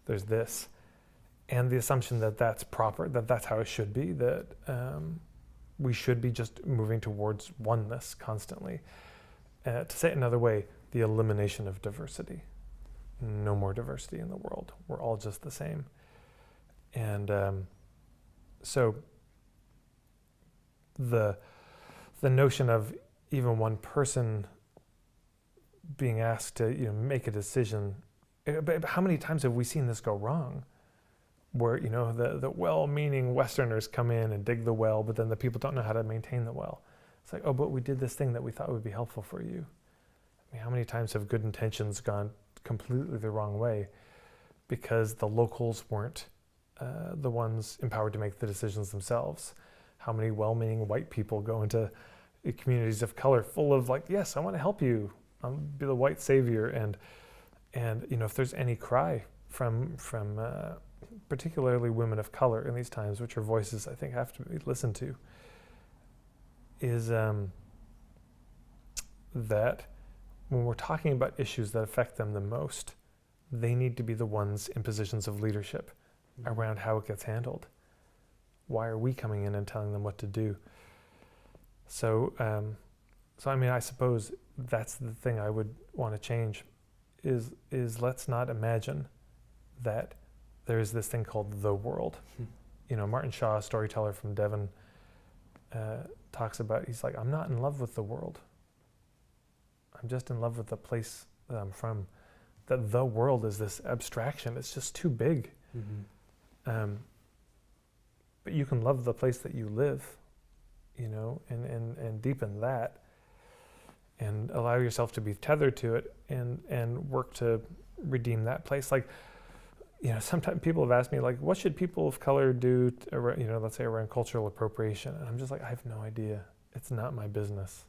There's this. And the assumption that that's proper, that that's how it should be, that we should be just moving towards oneness constantly. To say it another way, the elimination of diversity. No more diversity in the world. We're all just the same. And so the notion of even one person being asked to make a decision, but how many times have we seen this go wrong? Where the well-meaning Westerners come in and dig the well, but then the people don't know how to maintain the well. It's like, oh, but we did this thing that we thought would be helpful for you. I mean, how many times have good intentions gone completely the wrong way because the locals weren't the ones empowered to make the decisions themselves? How many well-meaning white people go into communities of color full of yes, I want to help you, I'll be the white savior, and if there's any cry from particularly women of color in these times, which are voices I think have to be listened to, is that when we're talking about issues that affect them the most, they need to be the ones in positions of leadership around how it gets handled. Why are we coming in and telling them what to do? So I mean, I suppose that's the thing I would want to change is let's not imagine that there is this thing called the world. Martin Shaw, a storyteller from Devon, talks about, he's like, I'm not in love with the world. I'm just in love with the place that I'm from. That the world is this abstraction. It's just too big. Mm-hmm. But you can love the place that you live, and deepen that, and allow yourself to be tethered to it, and work to redeem that place. Sometimes people have asked me, what should people of color do, let's say around cultural appropriation? And I'm just like, I have no idea. It's not my business.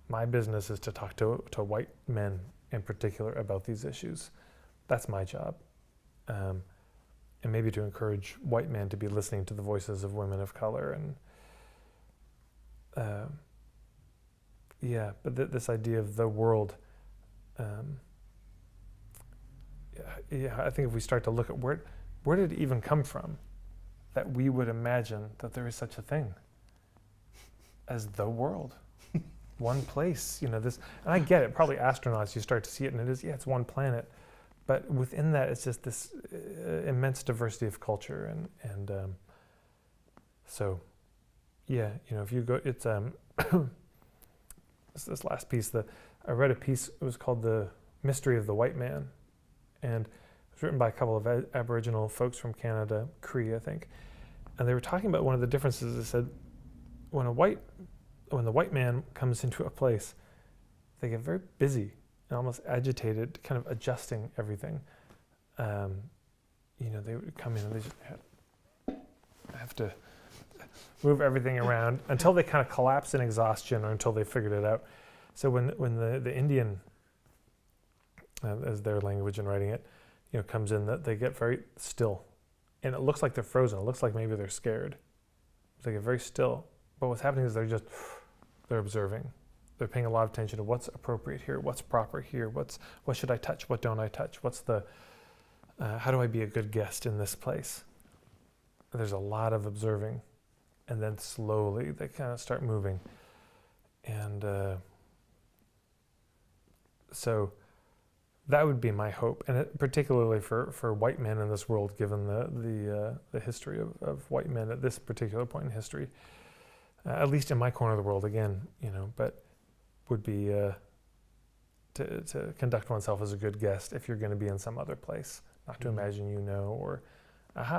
My business is to talk to white men in particular about these issues. That's my job. And maybe to encourage white men to be listening to the voices of women of color. And but this idea of the world, I think if we start to look at where did it even come from, that we would imagine that there is such a thing as the world. one place, this, and I get it, probably astronauts, you start to see it and it is, it's one planet, but within that it's just this immense diversity of culture and so if you go, it's this last piece, I read a piece, it was called The Mystery of the White Man, and it was written by a couple of Aboriginal folks from Canada, Cree I think, and they were talking about one of the differences. They said when the white man comes into a place, they get very busy and almost agitated, kind of adjusting everything. They would come in and they just have to move everything around until they kind of collapse in exhaustion or until they figured it out. So when the Indian, as their language in writing it, comes in, that they get very still, and it looks like they're frozen. It looks like maybe they're scared. They get very still. But what's happening is they're observing. They're paying a lot of attention to what's appropriate here, what's proper here, what should I touch, what don't I touch, how do I be a good guest in this place? There's a lot of observing, and then slowly they kind of start moving. And so that would be my hope, and particularly for white men in this world, given the history of white men at this particular point in history. At least in my corner of the world, again, but would be to conduct oneself as a good guest if you're going to be in some other place, not to imagine or,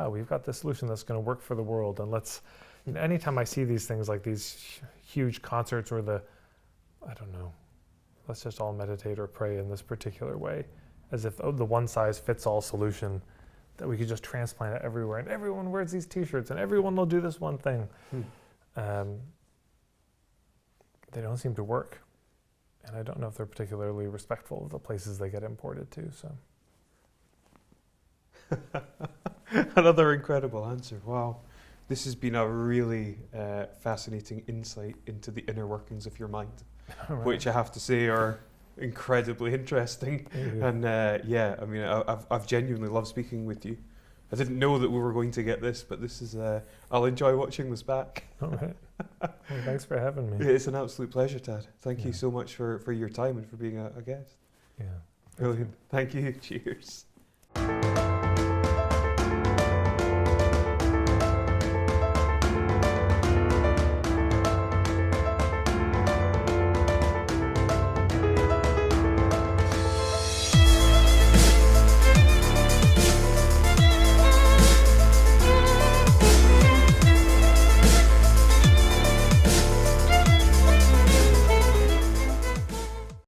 we've got this solution that's going to work for the world, and let's. Anytime I see these things like these huge concerts or let's just all meditate or pray in this particular way, as if the one size fits all solution that we could just transplant it everywhere, and everyone wears these T-shirts, and everyone will do this one thing. They don't seem to work, and I don't know if they're particularly respectful of the places they get imported to. So, another incredible answer. Wow, this has been a really fascinating insight into the inner workings of your mind, right. Which I have to say are incredibly interesting. And I've genuinely loved speaking with you. I didn't know that we were going to get this, but this is, I'll enjoy watching this back. All right. Well, thanks for having me. It's an absolute pleasure, Tad. Thank you so much for your time and for being a guest. Yeah. Brilliant. Thank you. Cheers.